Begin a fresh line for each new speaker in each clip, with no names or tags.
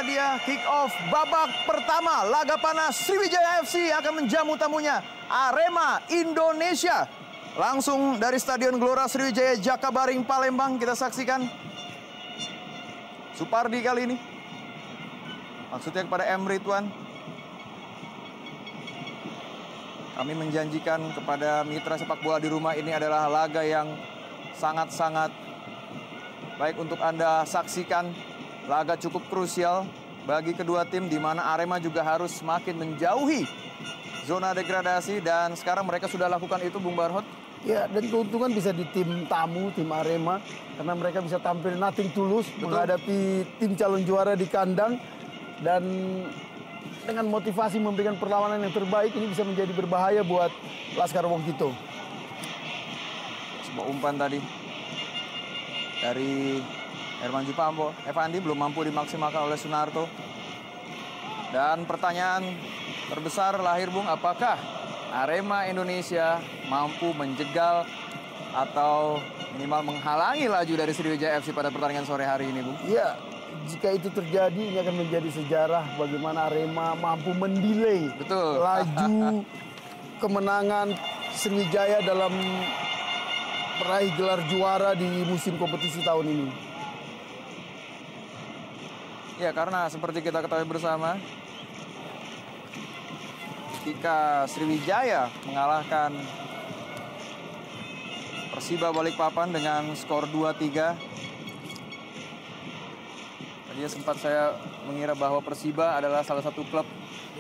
inilah dia kick off babak pertama laga panas Sriwijaya FC akan menjamu tamunya Arema Indonesia. Langsung dari Stadion Gelora Sriwijaya Jakabaring Palembang kita saksikan Supardi kali ini. Maksudnya kepada M. Ridwan. Kami menjanjikan kepada mitra sepak bola di rumah ini adalah laga yang sangat-sangat baik untuk Anda saksikan. Laga cukup krusial bagi kedua tim di mana Arema juga harus semakin menjauhi zona degradasi dan sekarang mereka sudah lakukan itu, Bung Barhot.
Ya, dan keuntungan bisa di tim tamu, tim Arema, karena mereka bisa tampil nothing tulus menghadapi tim calon juara di kandang dan dengan motivasi memberikan perlawanan yang terbaik ini bisa menjadi berbahaya buat Laskar Wongkito.
Sebuah umpan tadi dari Herman Jupambo. Evandi belum mampu dimaksimalkan oleh Sunarto. Dan pertanyaan terbesar lahir, Bung, apakah Arema Indonesia mampu menjegal atau minimal menghalangi laju dari Sriwijaya FC pada pertandingan sore hari ini, Bung?
Iya, jika itu terjadi ini akan menjadi sejarah bagaimana Arema mampu mendelay laju kemenangan Sriwijaya dalam meraih gelar juara di musim kompetisi tahun ini.
Ya, karena seperti kita ketahui bersama, ketika Sriwijaya mengalahkan Persiba Balikpapan dengan skor 2-3, tadinya sempat saya mengira bahwa Persiba adalah salah satu klub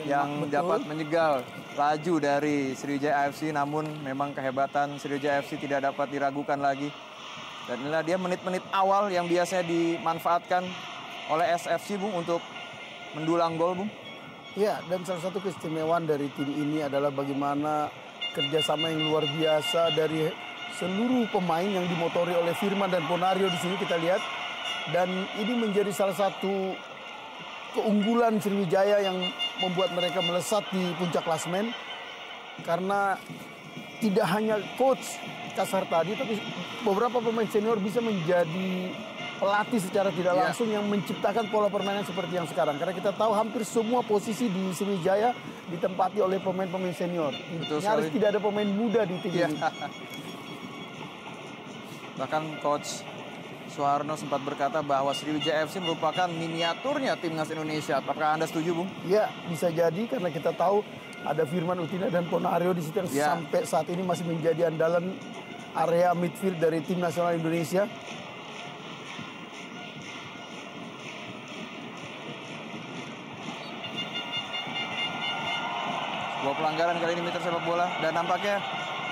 yang dapat menjegal laju dari Sriwijaya FC, namun memang kehebatan Sriwijaya FC tidak dapat diragukan lagi. Dan inilah dia menit-menit awal yang biasanya dimanfaatkan oleh SFC, Bung, untuk mendulang gol, Bung.
Ya, dan salah satu keistimewaan dari tim ini adalah bagaimana kerjasama yang luar biasa dari seluruh pemain yang dimotori oleh Firman dan Ponario di sini kita lihat. Dan ini menjadi salah satu keunggulan Sriwijaya yang membuat mereka melesat di puncak klasemen. Karena tidak hanya coach Kasar tadi, tapi beberapa pemain senior bisa menjadi pelatih secara tidak langsung yang menciptakan pola permainan seperti yang sekarang. Karena kita tahu hampir semua posisi di Sriwijaya ditempati oleh pemain-pemain senior. Nyaris tidak ada pemain muda di tim ini.
Bahkan Coach Suharno sempat berkata bahwa Sriwijaya FC merupakan miniaturnya timnas Indonesia. Apakah Anda setuju, Bung?
Ya, bisa jadi karena kita tahu ada Firman Utina dan Ponario di situ yang sampai saat ini masih menjadi andalan area midfield dari tim nasional Indonesia.
Sebuah pelanggaran kali ini mitra sepak bola dan nampaknya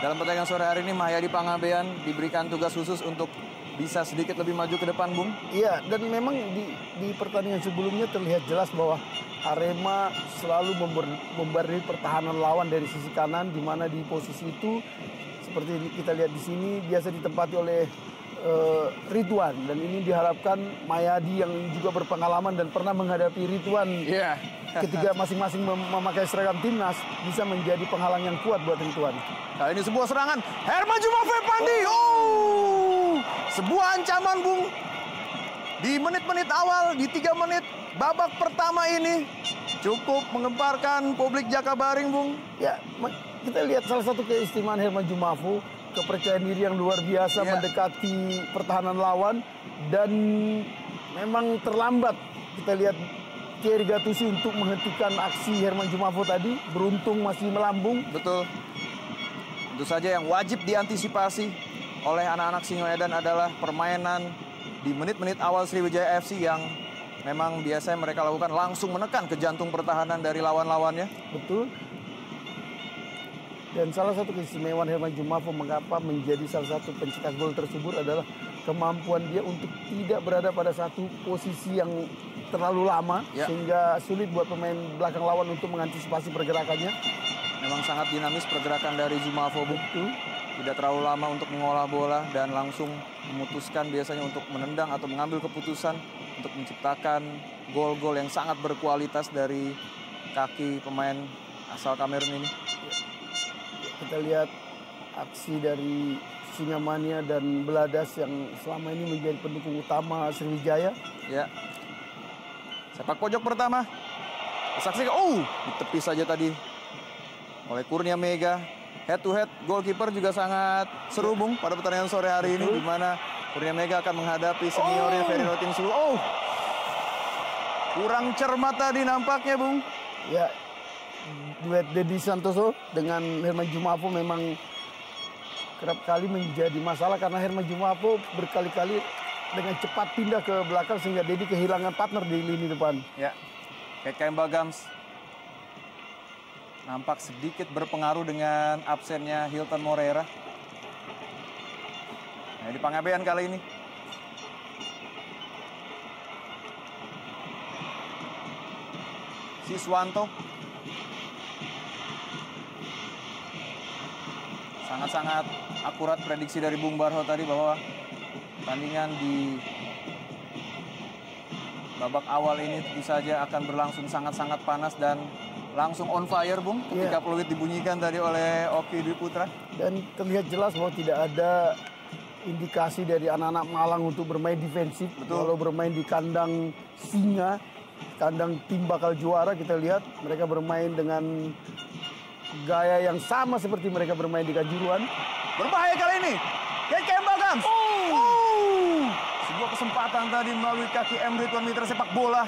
dalam pertandingan sore hari ini Mahyadi Pangabean diberikan tugas khusus untuk bisa sedikit lebih maju ke depan, Bung.
Iya, dan memang di pertandingan sebelumnya terlihat jelas bahwa Arema selalu memberi pertahanan lawan dari sisi kanan, di mana di posisi itu seperti kita lihat di sini biasa ditempati oleh Ridwan, dan ini diharapkan Mahyadi yang juga berpengalaman dan pernah menghadapi Ridwan ketika masing-masing memakai seragam timnas bisa menjadi penghalang yang kuat buat Ridwan.
Kali ini sebuah serangan Herman Jumafo Pandi. Sebuah ancaman, Bung. Di menit-menit awal, di 3 menit babak pertama ini cukup menggemparkan publik Jakabaring, Bung.
Ya, kita lihat salah satu keistimewaan Herman Jumafo, kepercayaan diri yang luar biasa mendekati pertahanan lawan dan memang terlambat. Kita lihat Thierry Gattuso untuk menghentikan aksi Herman Jumafo tadi, beruntung masih melambung.
Betul. Tentu saja yang wajib diantisipasi oleh anak-anak Singoedan adalah permainan di menit-menit awal Sriwijaya FC yang memang biasanya mereka lakukan langsung menekan ke jantung pertahanan dari lawan-lawannya.
Betul. Dan salah satu keistimewaan Herman Jumafo mengapa menjadi salah satu pencetak gol tersebut adalah kemampuan dia untuk tidak berada pada satu posisi yang terlalu lama sehingga sulit buat pemain belakang lawan untuk mengantisipasi pergerakannya.
Memang sangat dinamis pergerakan dari Jumafo, Betul. Tidak terlalu lama untuk mengolah bola dan langsung memutuskan biasanya untuk menendang atau mengambil keputusan untuk menciptakan gol-gol yang sangat berkualitas dari kaki pemain asal Kamerun ini.
Kita lihat aksi dari Singamania dan Beladas yang selama ini menjadi pendukung utama Sriwijaya.
Ya. Sepak pojok pertama. Saksikan, ditepis saja tadi oleh Kurnia Mega. Head to head goalkeeper juga sangat seru, Bung, pada pertandingan sore hari ini, di mana Kurnia Mega akan menghadapi seniornya Ferry Rotinsulu. Kurang cermat tadi nampaknya, Bung.
Ya, duet Dedi Santoso dengan Herman Jumafo memang kerap kali menjadi masalah karena Herman Jumafo berkali-kali dengan cepat pindah ke belakang sehingga Dedi kehilangan partner di lini depan.
Ya, KKM Bagams nampak sedikit berpengaruh dengan absennya Hilton Moreira. Nah, di pengabean kali ini. Siswanto sangat-sangat akurat prediksi dari Bung Barho tadi bahwa pertandingan di babak awal ini tentu saja akan berlangsung sangat-sangat panas dan langsung on fire, Bung, ketika peluit dibunyikan tadi oleh Oki Dwi Putra. Dan
terlihat jelas bahwa tidak ada indikasi dari anak-anak Malang untuk bermain defensif. Kalau bermain di kandang Singa, kandang tim bakal juara, kita lihat mereka bermain dengan gaya yang sama seperti mereka bermain di Kanjuruhan.
Berbahaya kali ini, KKM Bagams. Sebuah kesempatan tadi melalui kaki M. Ridwan Mitra sepak bola.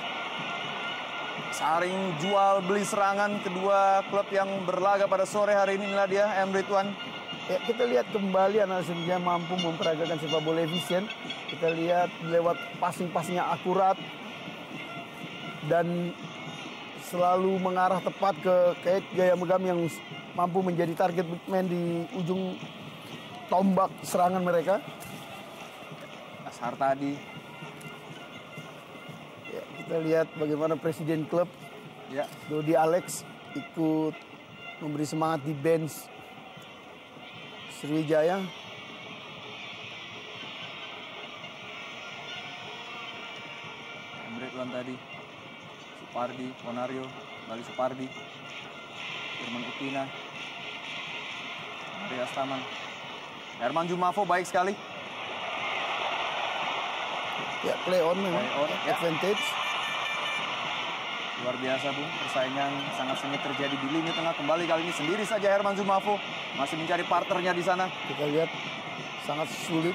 Saring jual beli serangan kedua klub yang berlaga pada sore hari ini, inilah dia M. Ridwan.
Ya, kita lihat kembali anak Sriwijaya mampu memperagakan sepak bola efisien. Kita lihat lewat passing-passingnya akurat dan selalu mengarah tepat ke Keith Gaya Megam yang mampu menjadi target man di ujung tombak serangan mereka.
Ashar tadi.
Ya, kita lihat bagaimana presiden klub, Dodi Alex, ikut memberi semangat di bench Sriwijaya.
Ridwan tadi, Supardi, Ponario, kembali Supardi, Firman Utina, Maria Staman, Herman Jumafo baik sekali.
Ya, play on memang, advantage.
Luar biasa, Bung, persaingan sangat sengit terjadi di lini tengah. Kembali kali ini sendiri saja Herman Jumafo masih mencari partnernya di sana.
Kita lihat sangat sulit.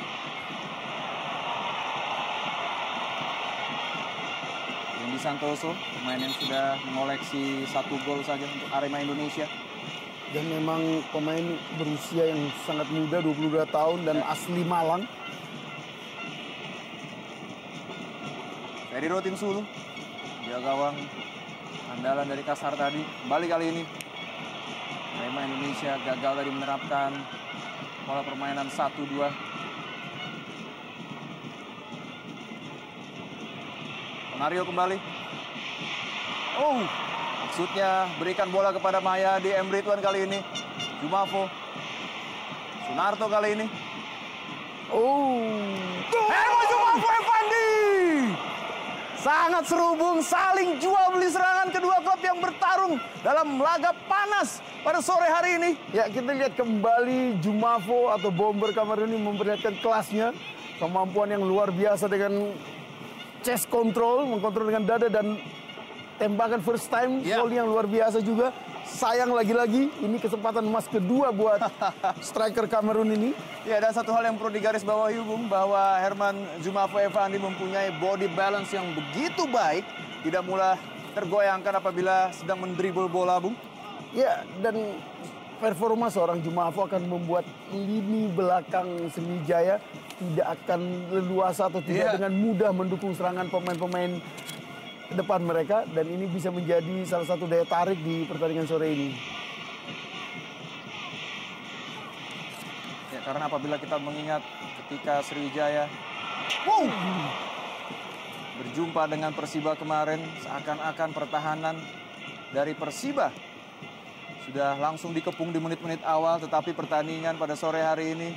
Di Santoso, pemain yang sudah mengoleksi 1 gol saja untuk Arema Indonesia.
Dan memang pemain berusia yang sangat muda, 22 tahun dan asli Malang.
Ferry Rotinsulu, dia gawang andalan dari Kasar tadi. Kembali kali ini Arema Indonesia gagal tadi menerapkan pola permainan 1-2. Ponario kembali. Maksudnya berikan bola kepada Maya di M. Ridwan kali ini. Jumafo. Sunarto kali ini. Herman Jumafo Evandi. Sangat seru, Bung. Saling jual beli serangan kedua klub yang bertarung dalam laga panas pada sore hari ini.
Ya, kita lihat kembali Jumafo atau bomber Kamerun ini memperlihatkan kelasnya. Kemampuan yang luar biasa dengan chest control, mengkontrol dengan dada dan tembakan first time, volley yang luar biasa juga. Sayang lagi-lagi, ini kesempatan emas kedua buat striker Kamerun ini.
Ya, dan satu hal yang perlu digarisbawahi, Bung, bahwa Herman Jumafo Evandi mempunyai body balance yang begitu baik, tidak mudah tergoyangkan apabila sedang mendribble bola, Bung.
Ya, dan performa seorang Jumafo akan membuat lini belakang Sriwijaya tidak akan leluasa atau tidak dengan mudah mendukung serangan pemain-pemain depan mereka, dan ini bisa menjadi salah satu daya tarik di pertandingan sore ini.
Ya, karena apabila kita mengingat ketika Sriwijaya berjumpa dengan Persiba kemarin, seakan-akan pertahanan dari Persiba sudah langsung dikepung di menit-menit awal, tetapi pertandingan pada sore hari ini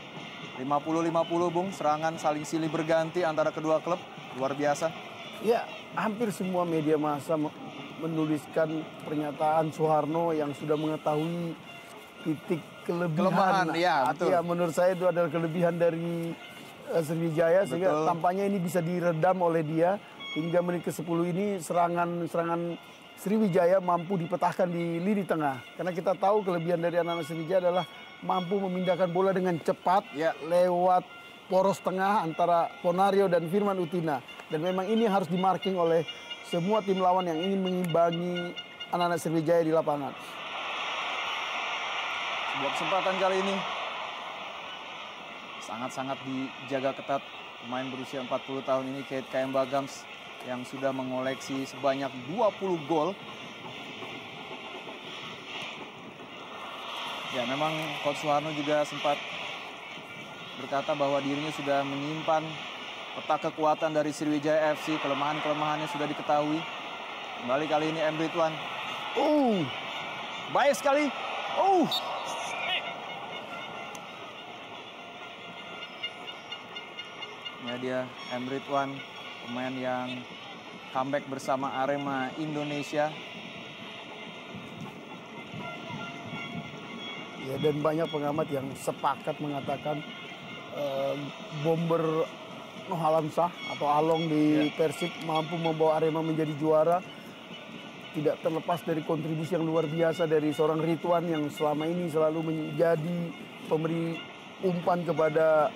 50-50, Bung, serangan saling silih berganti antara kedua klub, luar biasa.
Ya, hampir semua media massa menuliskan pernyataan Soeharno yang sudah mengetahui titik kelemahan.
Ya, betul.
Ya, menurut saya itu adalah kelebihan dari Sriwijaya, sehingga tampaknya ini bisa diredam oleh dia. hingga menit ke-10 ini serangan Sriwijaya mampu dipetahkan di lini tengah. Karena kita tahu kelebihan dari anak-anak Sriwijaya adalah mampu memindahkan bola dengan cepat lewat poros tengah antara Ponario dan Firman Utina. Dan memang ini harus dimarking oleh semua tim lawan yang ingin mengimbangi anak-anak Sriwijaya di lapangan.
Sebuah kesempatan kali ini sangat-sangat dijaga ketat pemain berusia 40 tahun ini, Keith Kayamba Gams, yang sudah mengoleksi sebanyak 20 gol. Ya, memang Coach Suharno juga sempat berkata bahwa dirinya sudah menyimpan peta kekuatan dari Sriwijaya FC, kelemahan-kelemahannya sudah diketahui. Kembali kali ini M. Ridwan. Baik sekali. Ya, dia M. Ridwan, pemain yang comeback bersama Arema Indonesia.
Ya, dan banyak pengamat yang sepakat mengatakan bomber Noh Alamsyah atau Along di Persik mampu membawa Arema menjadi juara. Tidak terlepas dari kontribusi yang luar biasa dari seorang Ridwan yang selama ini selalu menjadi pemberi umpan kepada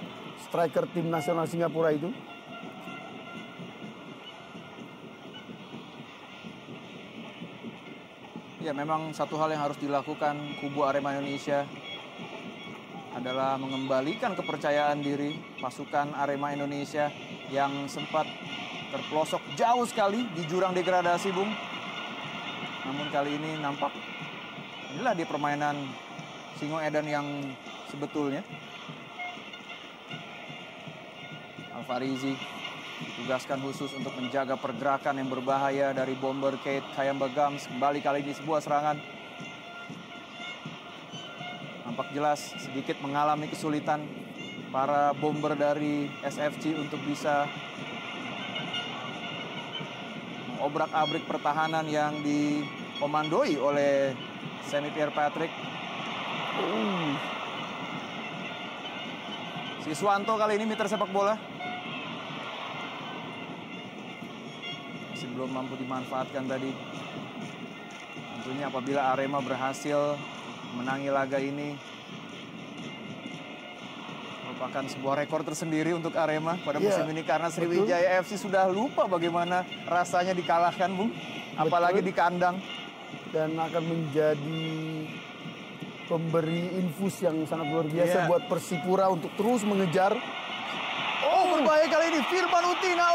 striker tim nasional Singapura itu.
Ya, memang satu hal yang harus dilakukan kubu Arema Indonesia adalah mengembalikan kepercayaan diri pasukan Arema Indonesia yang sempat terpelosok jauh sekali di jurang degradasi, Bung. Namun kali ini nampak inilah di permainan Singo Edan yang sebetulnya. Alfarizi ditugaskan khusus untuk menjaga pergerakan yang berbahaya dari bomber Keith Kayamba Gams. Kembali kali ini sebuah serangan. Nampak jelas sedikit mengalami kesulitan para bomber dari SFC untuk bisa mengobrak-abrik pertahanan yang dikomandoi oleh Semi Pierre Patrick. Siswanto kali ini mitra sepak bola. Belum mampu dimanfaatkan tadi. Tentunya apabila Arema berhasil menangi laga ini, merupakan sebuah rekor tersendiri untuk Arema pada musim ini, karena Sriwijaya FC sudah lupa bagaimana rasanya dikalahkan, Bung, apalagi di kandang.
Dan akan menjadi pemberi infus yang sangat luar biasa buat Persipura untuk terus mengejar.
Berbahaya kali ini Firman Utina.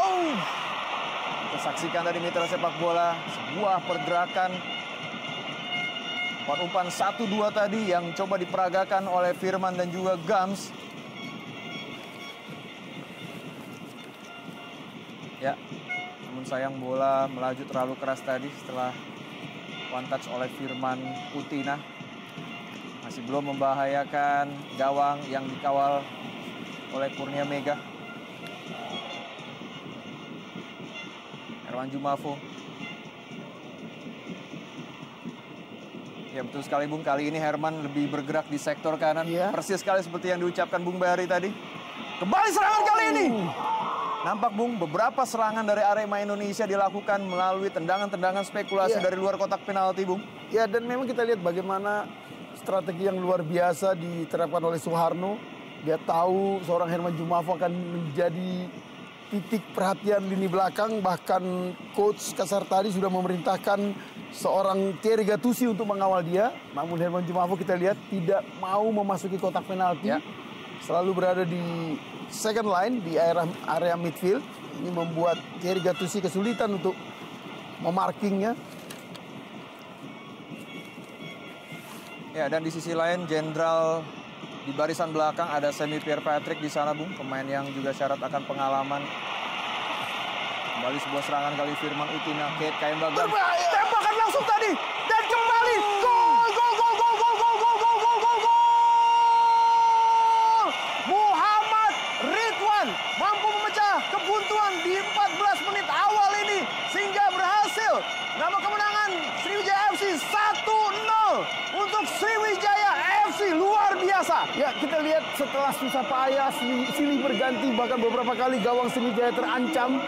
Kita saksikan tadi mitra sepak bola, sebuah pergerakan umpan 1-2 tadi yang coba diperagakan oleh Firman dan juga Gams. Ya, namun sayang bola melaju terlalu keras tadi setelah one touch oleh Firman Utina. Masih belum membahayakan gawang yang dikawal oleh Kurnia Mega. Herman Jumafo. Ya, betul sekali, Bung. Kali ini Herman lebih bergerak di sektor kanan. Persis sekali seperti yang diucapkan Bung Bari tadi. Kembali serangan kali ini. Nampak, Bung, beberapa serangan dari Arema Indonesia dilakukan melalui tendangan-tendangan spekulasi dari luar kotak penalti, Bung.
Ya, dan memang kita lihat bagaimana strategi yang luar biasa diterapkan oleh Suharno. Dia tahu seorang Herman Jumafo akan menjadi titik perhatian lini belakang. Bahkan Coach Kasar tadi sudah memerintahkan seorang Thierry Gattuso untuk mengawal dia. Namun Herman Jumafo kita lihat tidak mau memasuki kotak penalti. Selalu berada di second line, di area midfield. Ini membuat Thierry Gattuso kesulitan untuk memarkingnya.
Ya, dan di sisi lain Jenderal di barisan belakang ada Semi Pierre Patrick di sana, Bung, pemain yang juga syarat akan pengalaman. Kembali sebuah serangan kali Firman Utina, Keith Kayamba Gams. Tembakan langsung tadi dan kembali gol, gol, gol, gol, gol, gol, gol, gol, gol, gol, gol. Muhammad Ridwan mampu memecah kebuntuan di 14 menit awal ini sehingga berhasil nama kemenangan Sriwijaya FC 1-0 untuk Sriwijaya FC. Luar biasa.
Ya, kita lihat setelah susah payah silih berganti, bahkan beberapa kali gawang Sriwijaya terancam.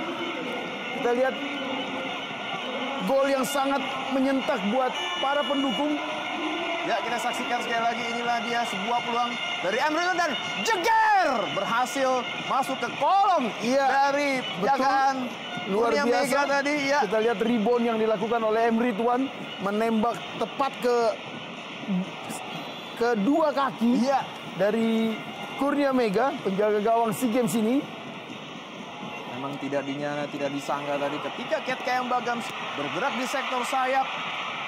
Kita lihat gol yang sangat menyentak buat para pendukung.
Ya, kita saksikan sekali lagi, inilah dia sebuah peluang dari Emre dan jeger berhasil masuk ke kolom dari jagaan
luar
Kurnia
biasa
Mega tadi. Ya.
Kita lihat rebound yang dilakukan oleh Emre Tuan, menembak tepat ke kedua kaki dari Kurnia Mega, penjaga gawang SEA Games ini.
Memang tidak disangka tadi ketika Ket KM Bagams bergerak di sektor sayap.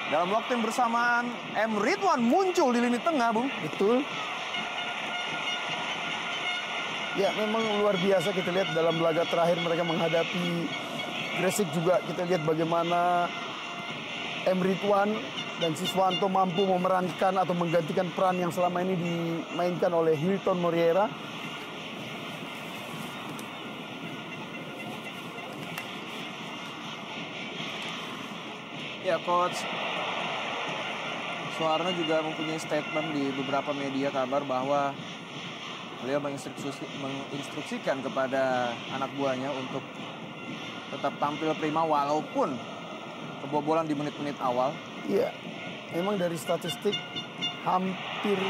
Dalam waktu yang bersamaan, M. Ridwan muncul di lini tengah, Bung.
Betul. Ya, memang luar biasa kita lihat dalam laga terakhir mereka menghadapi Gresik juga. Kita lihat bagaimana M. Ridwan dan Siswanto mampu memerankan atau menggantikan peran yang selama ini dimainkan oleh Hilton Moriera.
Ya, Coach Suharno juga mempunyai statement di beberapa media kabar bahwa beliau menginstruksikan kepada anak buahnya untuk tetap tampil prima walaupun kebobolan di menit-menit awal.
Iya, memang dari statistik hampir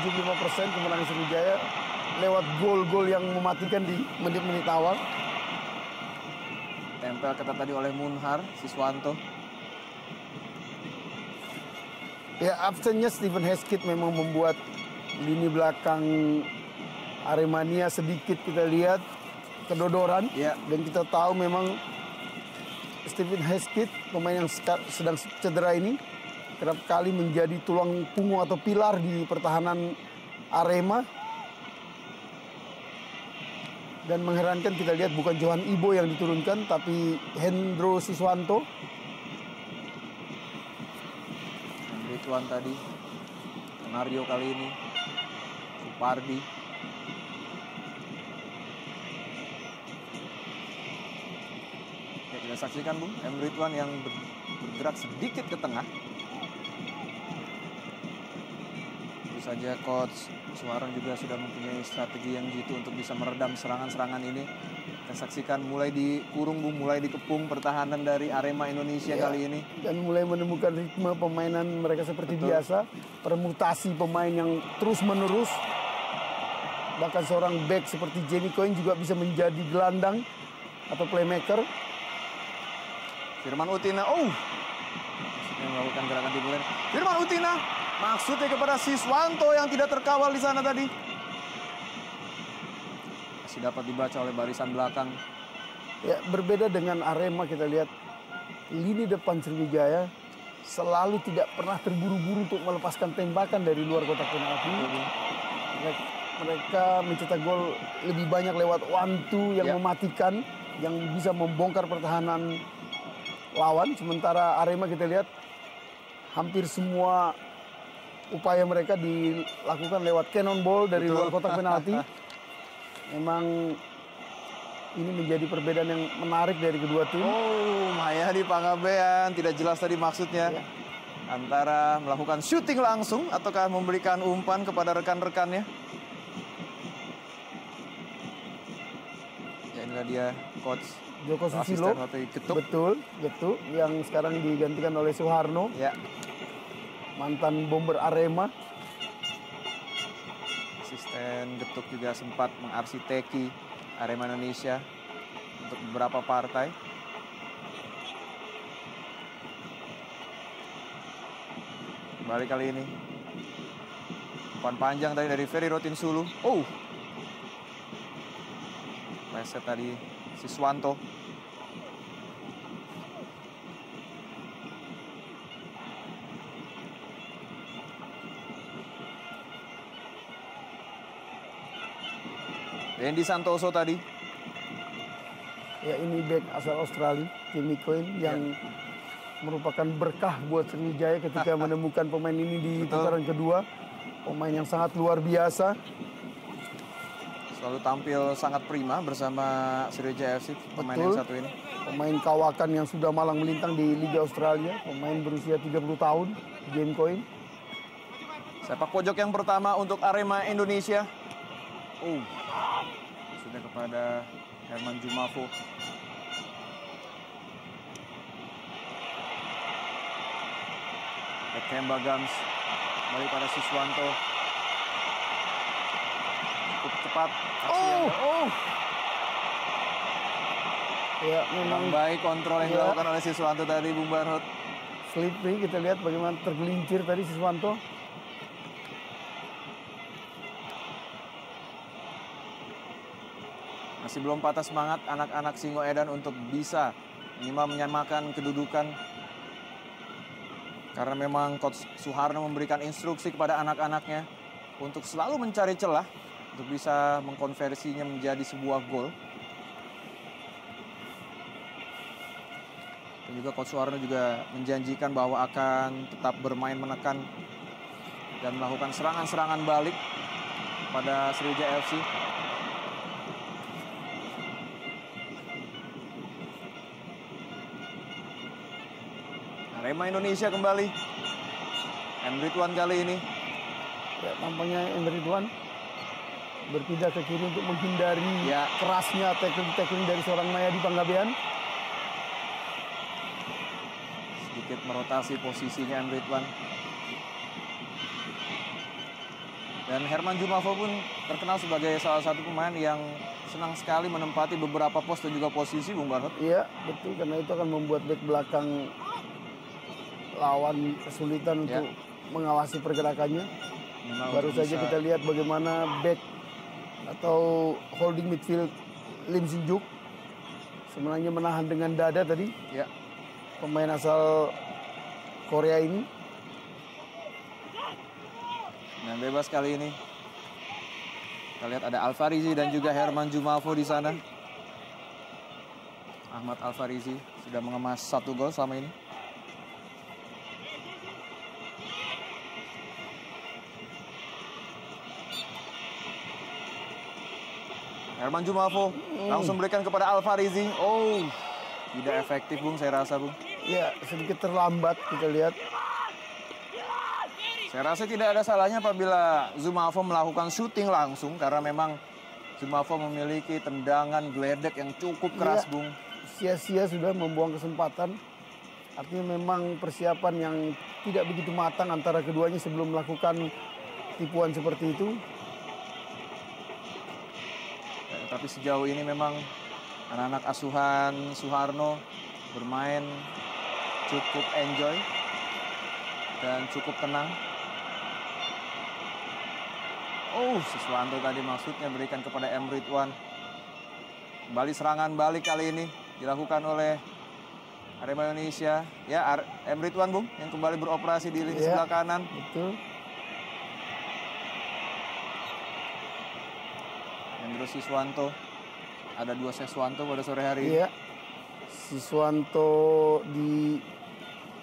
75% kemenangan Sriwijaya lewat gol-gol yang mematikan di menit-menit awal.
Tempel ketat tadi oleh Munhar, Siswanto.
Ya, absennya Stephen Hesketh memang membuat lini belakang Aremania sedikit kita lihat kedodoran.
Ya.
Dan kita tahu memang Stephen Hesketh, pemain yang sedang cedera ini, kerap kali menjadi tulang punggung atau pilar di pertahanan Arema. Dan mengherankan kita lihat bukan Johan Ibo yang diturunkan, tapi Hendro Siswanto.
Ridwan tadi, Mario kali ini, Supardi. Ya, kita saksikan, Bung, M. Ridwan yang bergerak sedikit ke tengah. Tentu saja Coach Suharno juga sudah mempunyai strategi yang jitu untuk bisa meredam serangan-serangan ini. Kita saksikan mulai dikurung, Bung, mulai dikepung pertahanan dari Arema Indonesia kali ini.
Dan mulai menemukan ritme permainan mereka seperti biasa. Permutasi pemain yang terus-menerus. Bahkan seorang back seperti Jamie Coyne juga bisa menjadi gelandang atau playmaker.
Firman Utina, maksudnya melakukan gerakan tibulan. Firman Utina, maksudnya kepada Siswanto yang tidak terkawal di sana tadi. Masih dapat dibaca oleh barisan belakang.
Ya, berbeda dengan Arema kita lihat lini depan Sriwijaya selalu tidak pernah terburu-buru untuk melepaskan tembakan dari luar kotak penalti. Mereka mencetak gol lebih banyak lewat one-two yang mematikan, yang bisa membongkar pertahanan lawan. Sementara Arema kita lihat hampir semua upaya mereka dilakukan lewat cannonball dari luar kotak penalti. Memang ini menjadi perbedaan yang menarik dari kedua tim.
Mayadi Pangabean, tidak jelas tadi maksudnya. Antara melakukan syuting langsung ataukah memberikan umpan kepada rekan-rekannya. Ya, inilah dia Coach
Joko Susilo. Betul, yang sekarang digantikan oleh Suharno.
Ya.
Mantan bomber Arema.
Asisten Getuk juga sempat mengarsiteki Arema Indonesia untuk beberapa partai. Kembali kali ini. Umpan panjang tadi dari Ferry Rotin Sulu. Leset tadi Siswanto. Randy Santoso tadi.
Ya, ini back asal Australia, Jamie Coyne, yang merupakan berkah buat Sriwijaya ketika menemukan pemain ini di putaran kedua. Pemain yang sangat luar biasa.
Selalu tampil sangat prima bersama Sriwijaya FC, pemain yang satu ini.
Pemain kawakan yang sudah malang melintang di Liga Australia, pemain berusia 30 tahun, Jamie Coyne.
Sepak pojok yang pertama untuk Arema Indonesia. Sudah kepada Herman Jumafo. Kemba Gams kembali pada Siswanto. Cukup cepat.
Ya, memang
baik kontrol yang dilakukan oleh Siswanto tadi, Bung Barhot.
Slippery, kita lihat bagaimana tergelincir tadi Siswanto.
Masih belum patah semangat anak-anak Singoedan untuk bisa minimal menyamakan kedudukan. Karena memang Coach Suharno memberikan instruksi kepada anak-anaknya untuk selalu mencari celah untuk bisa mengkonversinya menjadi sebuah gol. Dan juga Coach Suharno juga menjanjikan bahwa akan tetap bermain menekan dan melakukan serangan-serangan balik pada Sriwijaya FC. Arema Indonesia kembali. M. Ridwan kali ini.
Ya, tampaknya M. Ridwan berpindah ke kiri untuk menghindari kerasnya tackling dari seorang Mayadi Panggabean.
Sedikit merotasi posisinya M. Ridwan. Dan Herman Jumafo pun terkenal sebagai salah satu pemain yang senang sekali menempati beberapa pos dan juga posisi, Bung Barhot.
Iya, betul. Karena itu akan membuat back belakang lawan kesulitan untuk mengawasi pergerakannya. Baru saja kita lihat bagaimana back atau holding midfield Lim Sinjuk sebenarnya menahan dengan dada tadi.
Ya.
Pemain asal Korea ini.
Dan bebas kali ini. Kita lihat ada Alfarizi dan juga Herman Jumafo di sana. Ahmad Alfarizi sudah mengemas 1 gol selama ini. Herman Jumafo langsung berikan kepada Alfarizi. Tidak efektif, Bung, saya rasa, Bung.
Ya, sedikit terlambat kita lihat.
Saya rasa tidak ada salahnya apabila Jumafo melakukan syuting langsung. Karena memang Jumafo memiliki tendangan geledek yang cukup keras, Bung.
Sia-sia sudah membuang kesempatan. Artinya memang persiapan yang tidak begitu matang antara keduanya sebelum melakukan tipuan seperti itu.
Tapi sejauh ini memang anak-anak asuhan Suharno bermain cukup enjoy dan cukup tenang. Siswanto tadi maksudnya berikan kepada M. Ridwan. Kembali serangan balik kali ini dilakukan oleh Arema Indonesia. Ya, M. Ridwan, Bung, yang kembali beroperasi di lini sebelah kanan.
Betul.
Hendro Siswanto. Ada 2 Siswanto pada sore hari ini.
Iya. Siswanto di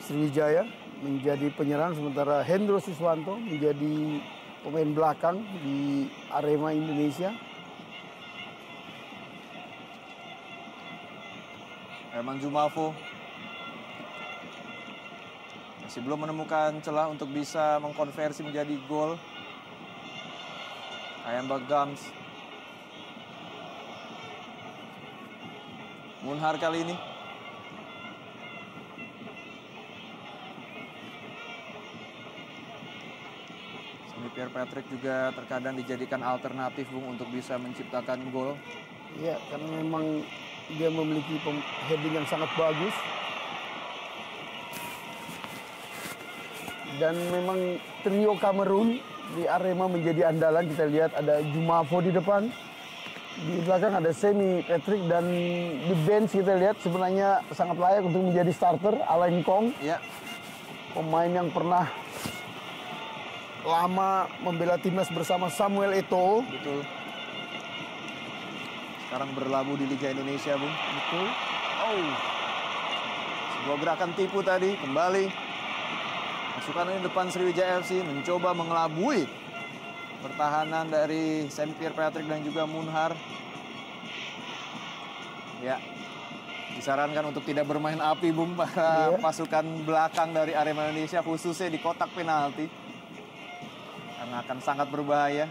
Sriwijaya menjadi penyerang, sementara Hendro Siswanto menjadi pemain belakang di Arema Indonesia.
Herman Jumafo masih belum menemukan celah untuk bisa mengkonversi menjadi gol. Kemba Gams. Munhar kali ini. Pierre Patrick juga terkadang dijadikan alternatif, Bung, untuk bisa menciptakan gol.
Iya, karena memang dia memiliki heading yang sangat bagus. Dan memang trio Kamerun di Arema menjadi andalan. Kita lihat ada Jumafo di depan. Di belakang ada Semi Patrick, dan di bench kita lihat sebenarnya sangat layak untuk menjadi starter Alain Kong.
Ya.
Pemain yang pernah lama membela timnas bersama Samuel Eto'o.
Betul. Sekarang berlabuh di Liga Indonesia, Bung.
Betul.
Sebuah gerakan tipu tadi kembali. Pasukan ini depan Sriwijaya FC mencoba mengelabui pertahanan dari Semi Pierre Patrick dan juga Munhar. Ya, disarankan untuk tidak bermain api, Bung, para pasukan belakang dari Arema Indonesia, khususnya di kotak penalti. Karena akan sangat berbahaya.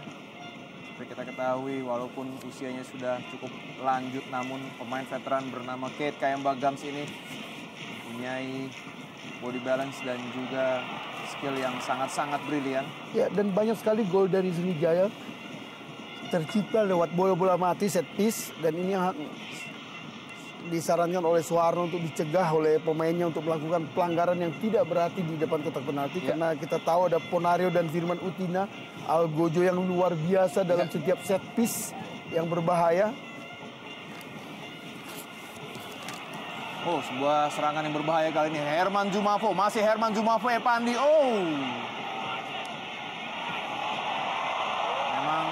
Seperti kita ketahui, walaupun usianya sudah cukup lanjut, namun pemain veteran bernama Kemba Gams ini mempunyai body balance dan juga skill yang sangat-sangat brilian.
Ya, dan banyak sekali gol dari Sriwijaya tercipta lewat bola-bola mati, set piece, dan ini yang disarankan oleh Suharno untuk dicegah oleh pemainnya untuk melakukan pelanggaran yang tidak berarti di depan kotak penalti. Karena kita tahu ada Ponario dan Firman Utina, Algojo yang luar biasa dalam setiap set piece yang berbahaya.
Oh, sebuah serangan yang berbahaya kali ini. Herman Jumafo, masih Herman Jumafo Epandi. Oh, memang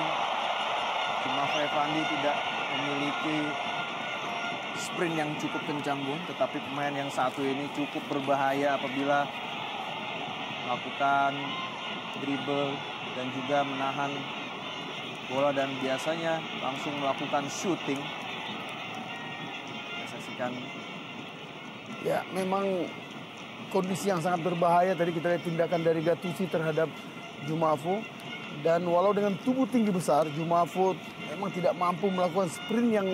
Jumafo Epandi tidak memiliki sprint yang cukup kencang, Bung. Tetapi pemain yang satu ini cukup berbahaya apabila melakukan dribble dan juga menahan bola dan biasanya langsung melakukan shooting. Kita saksikan.
Ya, memang kondisi yang sangat berbahaya. Tadi kita lihat tindakan dari Gattuso terhadap Jumafo. Dan walau dengan tubuh tinggi besar, Jumafo memang tidak mampu melakukan sprint yang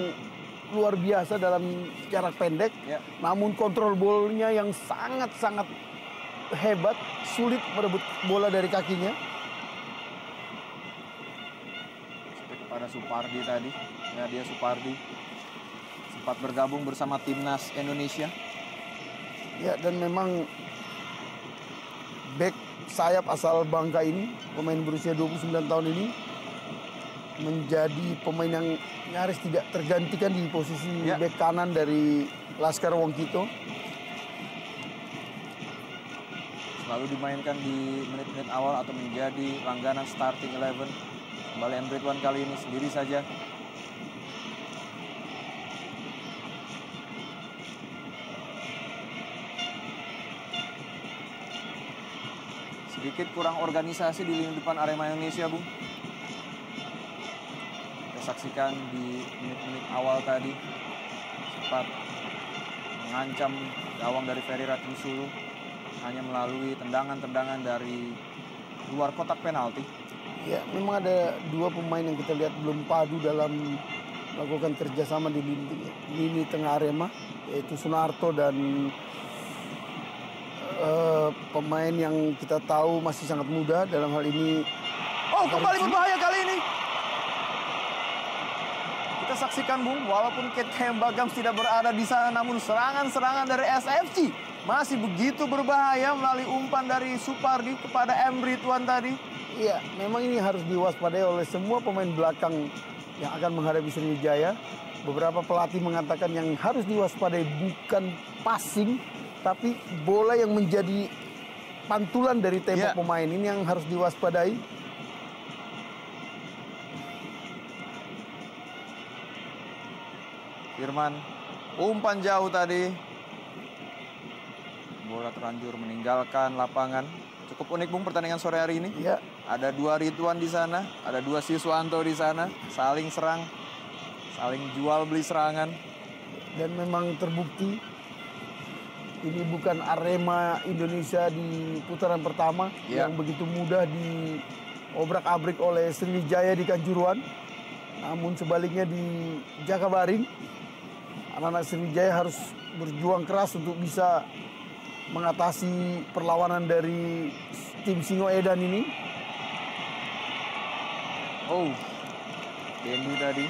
luar biasa dalam jarak pendek. Namun kontrol bolanya yang sangat-sangat hebat, sulit merebut bola dari kakinya.
Kepada Supardi tadi. Ya, dia Supardi sempat bergabung bersama timnas Indonesia.
Ya, dan memang back sayap asal Bangka ini, pemain berusia 29 tahun ini, menjadi pemain yang nyaris tidak tergantikan di posisi back kanan dari Laskar Wongkito.
Selalu dimainkan di menit-menit awal atau menjadi langganan starting 11. Kembali M. Ridwan kali ini sendiri saja. Sedikit kurang organisasi di lini depan Arema Indonesia, Bung. Kita saksikan di menit-menit awal tadi sempat mengancam gawang dari Ferry Ratinsulu hanya melalui tendangan-tendangan dari luar kotak penalti.
Ya, memang ada dua pemain yang kita lihat belum padu dalam melakukan kerjasama di lini tengah Arema, yaitu Sunarto dan pemain yang kita tahu masih sangat muda dalam hal ini.
Oh, kembali berbahaya kali ini. Kita saksikan, Bung, walaupun Kate Bagams tidak berada di sana, namun serangan-serangan dari SFC masih begitu berbahaya melalui umpan dari Supardi kepada M. Ridwan tadi.
Iya, memang ini harus diwaspadai oleh semua pemain belakang yang akan menghadapi Sriwijaya. Beberapa pelatih mengatakan yang harus diwaspadai bukan passing, tapi bola yang menjadi pantulan dari tembok pemain. Ini yang harus diwaspadai.
Firman, umpan jauh tadi. Bola terlanjur meninggalkan lapangan. Cukup unik, Bung, pertandingan sore hari ini.
Ya.
Ada dua Ridwan di sana, ada dua Siswanto di sana, saling serang, saling jual beli serangan.
Dan memang terbukti ini bukan Arema Indonesia di putaran pertama yang begitu mudah diobrak-abrik oleh Sriwijaya di Kanjuruhan. Namun sebaliknya di Jakabaring, anak-anak Sriwijaya harus berjuang keras untuk bisa mengatasi perlawanan dari tim Singoedan ini.
Oh, Dendi tadi.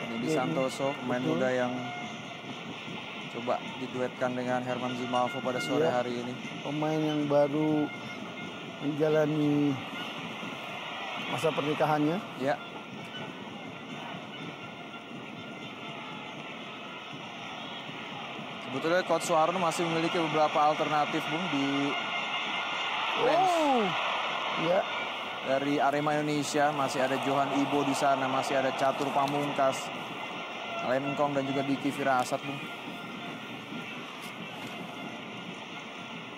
Dendi Santoso, pemain muda yang coba diduetkan dengan Herman Jumafo pada sore hari ini.
Pemain yang baru menjalani masa pernikahannya.
Ya. Sebetulnya Coach Suharno masih memiliki beberapa alternatif, Bung, di bench.
Ya.
Dari Arema Indonesia masih ada Johan Ibo di sana, masih ada Catur Pamungkas, Alain Engkong dan juga Diki Firasat, Bung.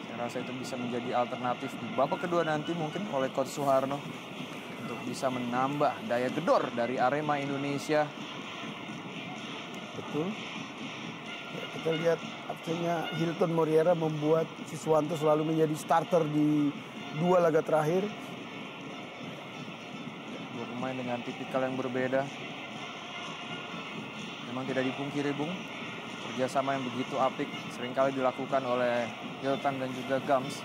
Saya rasa itu bisa menjadi alternatif di babak kedua nanti mungkin oleh Coach Suharno untuk bisa menambah daya gedor dari Arema Indonesia.
Betul. Ya, kita lihat akhirnya Hilton Moriera membuat Siswanto selalu menjadi starter di dua laga terakhir.
Dua pemain dengan tipikal yang berbeda. Memang tidak dipungkiri, Bung, Kerjasama yang begitu apik seringkali dilakukan oleh Hilton dan juga Gams.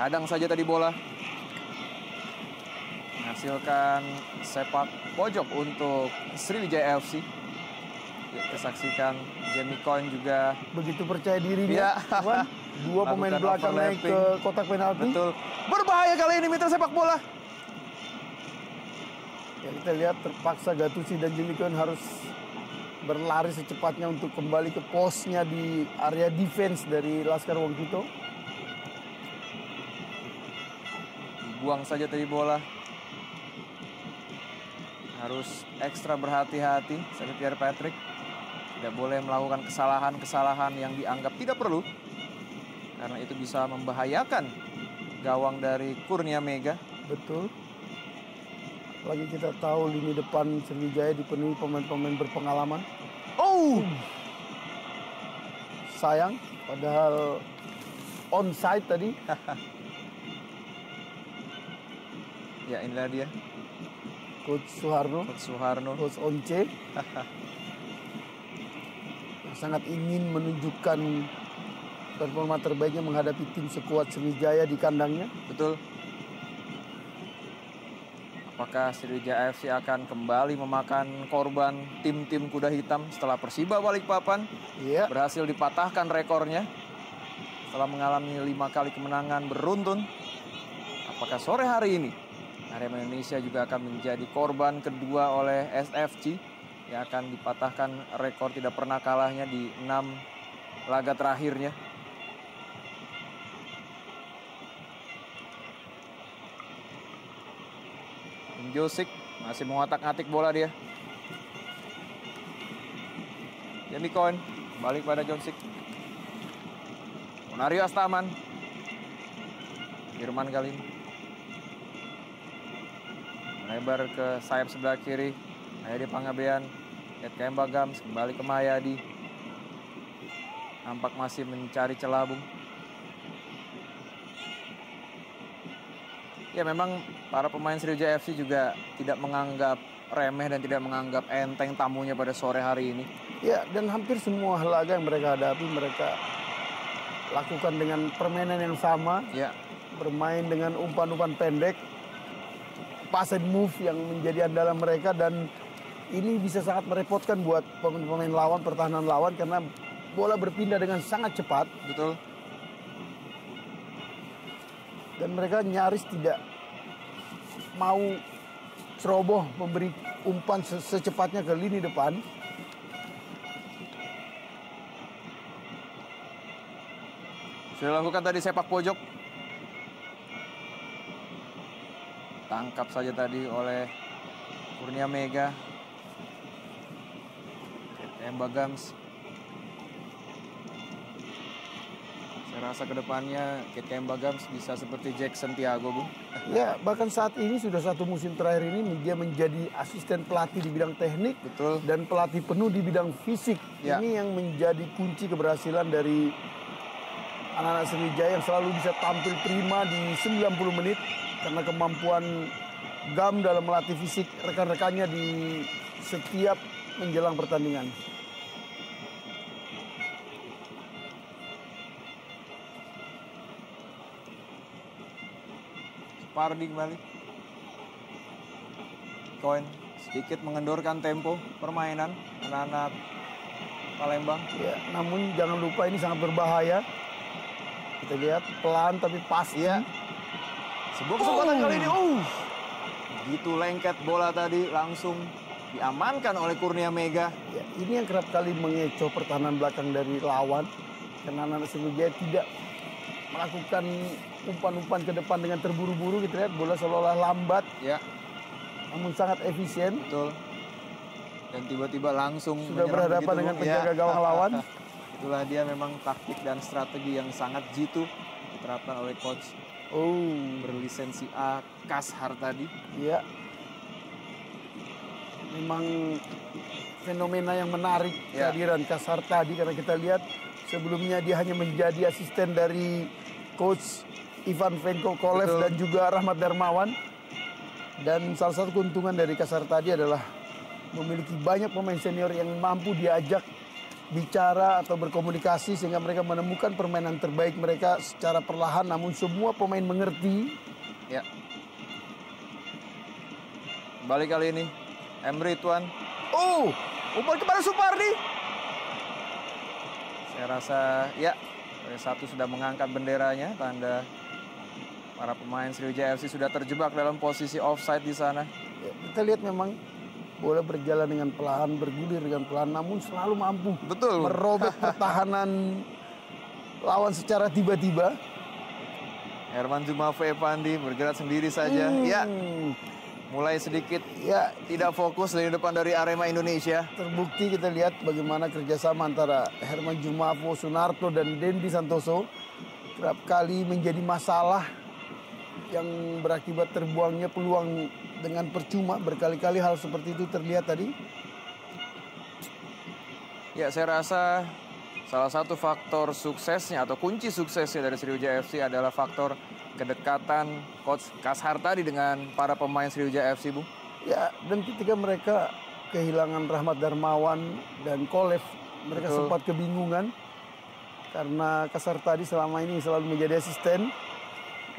Hadang saja tadi bola. Menghasilkan sepak pojok untuk Sriwijaya FC. Ya, kita saksikan Jamie Coyne juga
begitu percaya dirinya.
Ya.
Dua pemain belakang naik ke kotak penalti.
Betul. Berbahaya kali ini mitra sepak bola.
Ya, kita lihat terpaksa Gattuso dan Jamie Coyne harus berlari secepatnya untuk kembali ke posnya di area defense dari Laskar Wongkito.
Buang saja tadi bola. Harus ekstra berhati-hati seperti Pierre Patrick. Tidak boleh melakukan kesalahan-kesalahan yang dianggap tidak perlu. Karena itu bisa membahayakan gawang dari Kurnia Mega.
Betul. Lagi kita tahu lini depan Sriwijaya dipenuhi pemain-pemain berpengalaman.
Oh!
Sayang, padahal onside tadi.
Ya, inilah dia.
Coach Suharno. Coach Once. Yang sangat ingin menunjukkan performa terbaiknya menghadapi tim sekuat Sriwijaya di kandangnya.
Betul. Apakah Sriwijaya FC akan kembali memakan korban tim-tim kuda hitam setelah Persiba Balikpapan berhasil dipatahkan rekornya setelah mengalami 5 kali kemenangan beruntun? Apakah sore hari ini Arema Indonesia juga akan menjadi korban kedua oleh SFC yang akan dipatahkan rekor tidak pernah kalahnya di 6 laga terakhirnya? Josik masih mengotak-atik bola dia. Jamie Coyne balik pada Josik. Monario Astaman. Firman kali ini. Melebar ke sayap sebelah kiri. Mayadi Pangabean. Kemba Gams kembali ke Mayadi. Nampak masih mencari celah, Bung. Ya, memang para pemain Sriwijaya FC juga tidak menganggap remeh dan tidak menganggap enteng tamunya pada sore hari ini.
Ya, dan hampir semua laga yang mereka hadapi mereka lakukan dengan permainan yang sama.
Ya.
Bermain dengan umpan-umpan pendek, pass and move yang menjadi andalan mereka, dan ini bisa sangat merepotkan buat pemain lawan, pertahanan lawan, karena bola berpindah dengan sangat cepat.
Betul.
Dan mereka nyaris tidak mau ceroboh memberi umpan secepatnya ke lini depan.
Sudah lakukan tadi sepak pojok. Tangkap saja tadi oleh Kurnia Mega. Kemba Gams. Saya rasa kedepannya Kemba Gams bisa seperti Jackson Tiago, Bung.
Ya, bahkan saat ini sudah satu musim terakhir ini dia menjadi asisten pelatih di bidang teknik.
Betul.
Dan pelatih penuh di bidang fisik.
Ya.
Ini yang menjadi kunci keberhasilan dari anak-anak Sriwijaya yang selalu bisa tampil prima di 90 menit. Karena kemampuan Gam dalam melatih fisik rekan-rekannya di setiap menjelang pertandingan.
Pardi kembali. Coyne sedikit mengendorkan tempo permainan anak-anak Palembang.
Ya, namun jangan lupa ini sangat berbahaya. Kita lihat pelan tapi pasti.
Ya. Sebuah kesempatan kali ini. Begitu lengket bola tadi langsung diamankan oleh Kurnia Mega.
Ya, ini yang kerap kali mengecoh pertahanan belakang dari lawan. Karena anak Sriwijaya tidak melakukan umpan-umpan ke depan dengan terburu-buru. Kita lihat bola seolah-olah lambat.
Ya.
Namun sangat efisien.
Betul. Dan tiba-tiba langsung
sudah berhadapan dengan penjaga gawang lawan.
Itulah dia memang taktik dan strategi yang sangat jitu diterapkan oleh coach berlisensi A Kashar tadi.
Iya. Memang fenomena yang menarik kehadiran Kashar tadi, karena kita lihat sebelumnya dia hanya menjadi asisten dari coach Ivan Venko Kolev dan juga Rahmat Darmawan. Dan salah satu keuntungan dari Kasar tadi adalah memiliki banyak pemain senior yang mampu diajak bicara atau berkomunikasi sehingga mereka menemukan permainan terbaik mereka secara perlahan, namun semua pemain mengerti.
Ya. Balik kali ini, Emre Tuan.
Umpan kepada Supardi.
Saya rasa ya, satu sudah mengangkat benderanya, tanda para pemain Sriwijaya FC sudah terjebak dalam posisi offside di sana.
Ya, kita lihat memang bola berjalan dengan pelan, bergulir dengan pelan, namun selalu mampu merobek pertahanan lawan secara tiba-tiba.
Herman Jumafo Epandi bergerak sendiri saja. Ya, mulai sedikit tidak fokus dari depan dari Arema Indonesia.
Terbukti kita lihat bagaimana kerjasama antara Herman Jumafo, Sunarto, dan Dendi Santoso kerap kali menjadi masalah yang berakibat terbuangnya peluang dengan percuma. Berkali-kali hal seperti itu terlihat tadi.
Ya, saya rasa salah satu faktor suksesnya atau kunci suksesnya dari Sriwijaya FC adalah faktor kedekatan Coach Kashar tadi dengan para pemain Sriwijaya FC, Bu.
Ya, dan ketika mereka kehilangan Rahmat Darmawan dan Kolev, mereka sempat kebingungan karena Kashar tadi selama ini selalu menjadi asisten.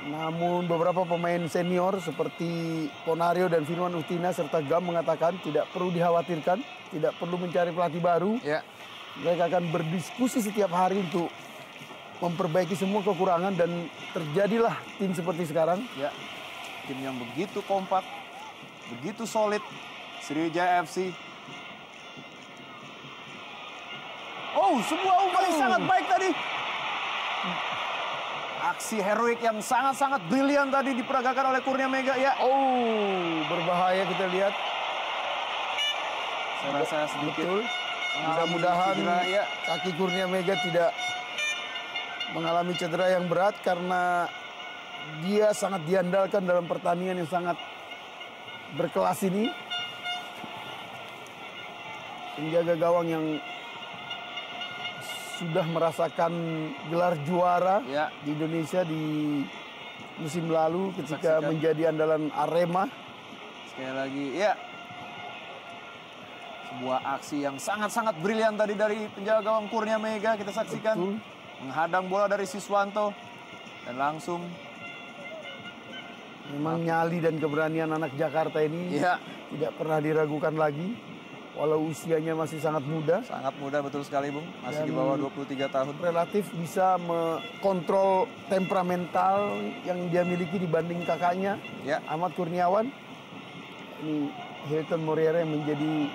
Namun beberapa pemain senior seperti Ponario dan Firman Utina serta Gam mengatakan tidak perlu dikhawatirkan, tidak perlu mencari pelatih baru.
Ya.
Mereka akan berdiskusi setiap hari untuk memperbaiki semua kekurangan dan terjadilah tim seperti sekarang.
Ya, tim yang begitu kompak, begitu solid, Sriwijaya FC.
Sebuah umpan yang sangat baik tadi.
Aksi heroik yang sangat-sangat brilian tadi diperagakan oleh Kurnia Mega. Ya.
Berbahaya kita lihat.
Saya rasa sedikit.
Mudah-mudahan kaki Kurnia Mega tidak mengalami cedera yang berat karena dia sangat diandalkan dalam pertandingan yang sangat berkelas ini. Penjaga gawang yang sudah merasakan gelar juara di Indonesia di musim lalu ketika menjadi andalan Arema.
Sekali lagi, sebuah aksi yang sangat-sangat brilian tadi dari penjaga gawang Kurnia Mega. Kita saksikan menghadang bola dari Siswanto dan langsung.
Memang nyali dan keberanian anak Jakarta ini tidak pernah diragukan lagi. Walau usianya masih sangat muda.
Sangat muda, betul sekali, Bung. Masih di bawah 23 tahun.
Relatif bisa mengontrol temperamental yang dia miliki dibanding kakaknya, Ahmad Kurniawan. Ini Hilton Moreira yang menjadi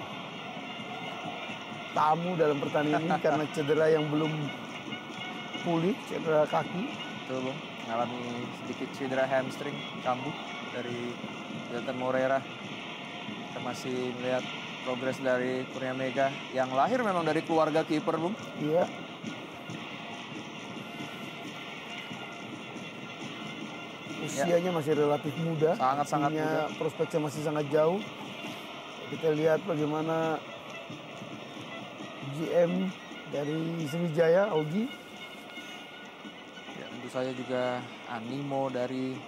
tamu dalam pertandingan ini karena cedera yang belum pulih, cedera kaki.
Betul, Bung. Mengalami sedikit cedera hamstring kambuh dari Hilton Moreira. Kita masih melihat progres dari Kurnia Mega yang lahir memang dari keluarga kiper, Bung.
Iya. Usianya masih relatif muda.
Sangat-sangat muda.
Prospeknya masih sangat jauh. Kita lihat bagaimana GM dari Sriwijaya, Augie.
Ya, tentu saja juga animo dari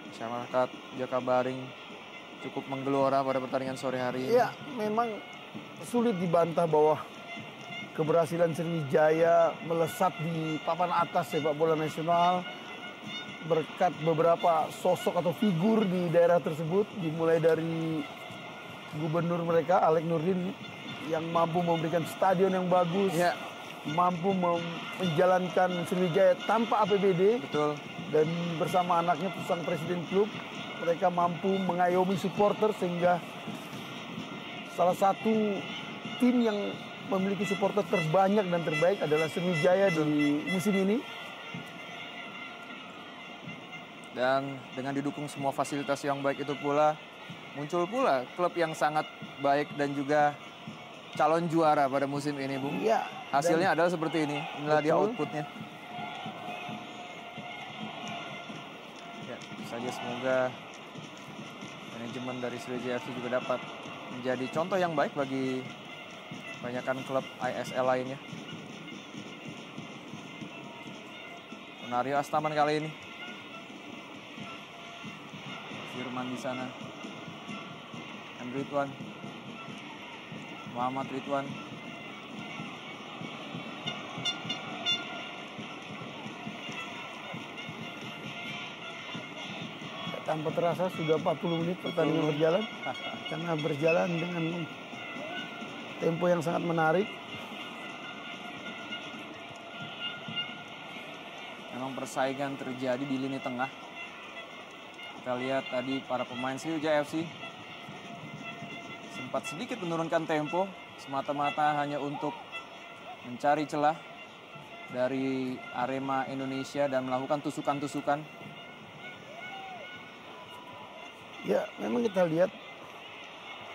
masyarakat Jakabaring cukup menggelora pada pertandingan sore hari ini.
Iya, memang sulit dibantah bahwa keberhasilan Sriwijaya melesat di papan atas sepak bola nasional berkat beberapa sosok atau figur di daerah tersebut, dimulai dari gubernur mereka Alek Nurdin yang mampu memberikan stadion yang bagus, mampu menjalankan Sriwijaya tanpa APBD.
Betul.
Dan bersama anaknya sang presiden klub, mereka mampu mengayomi supporter sehingga salah satu tim yang memiliki supporter terbanyak dan terbaik adalah Sriwijaya di musim ini.
Dan dengan didukung semua fasilitas yang baik itu pula, muncul pula klub yang sangat baik dan juga calon juara pada musim ini, Bung.
Iya.
Hasilnya adalah seperti ini. Inilah dia outputnya. Ya, saja semoga manajemen dari Sriwijaya FC juga dapat menjadi contoh yang baik bagi kebanyakan klub ISL lainnya. Ponario Astaman kali ini. Firman di sana. Ridwan. Muhammad Ridwan.
Tanpa terasa sudah 40 menit pertandingan berjalan. Karena berjalan dengan tempo yang sangat menarik.
Memang persaingan terjadi di lini tengah. Kita lihat tadi para pemain Sriwijaya FC sempat sedikit menurunkan tempo semata-mata hanya untuk mencari celah dari Arema Indonesia dan melakukan tusukan-tusukan.
Ya, memang kita lihat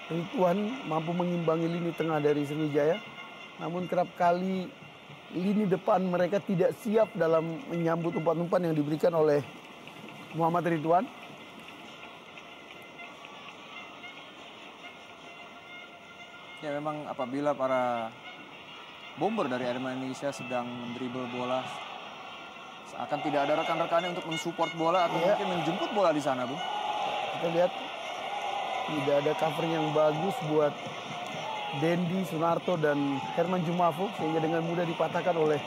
Ridwan mampu mengimbangi lini tengah dari Sriwijaya. Namun kerap kali lini depan mereka tidak siap dalam menyambut umpan-umpan yang diberikan oleh Muhammad Ridwan.
Ya memang apabila para bomber dari Arema Indonesia sedang mendribble bola, seakan tidak ada rekan-rekannya untuk mensupport bola atau mungkin menjemput bola di sana, Bung.
Kita lihat tidak ada cover yang bagus buat Dendi, Sunarto, dan Herman Jumafo sehingga dengan mudah dipatahkan oleh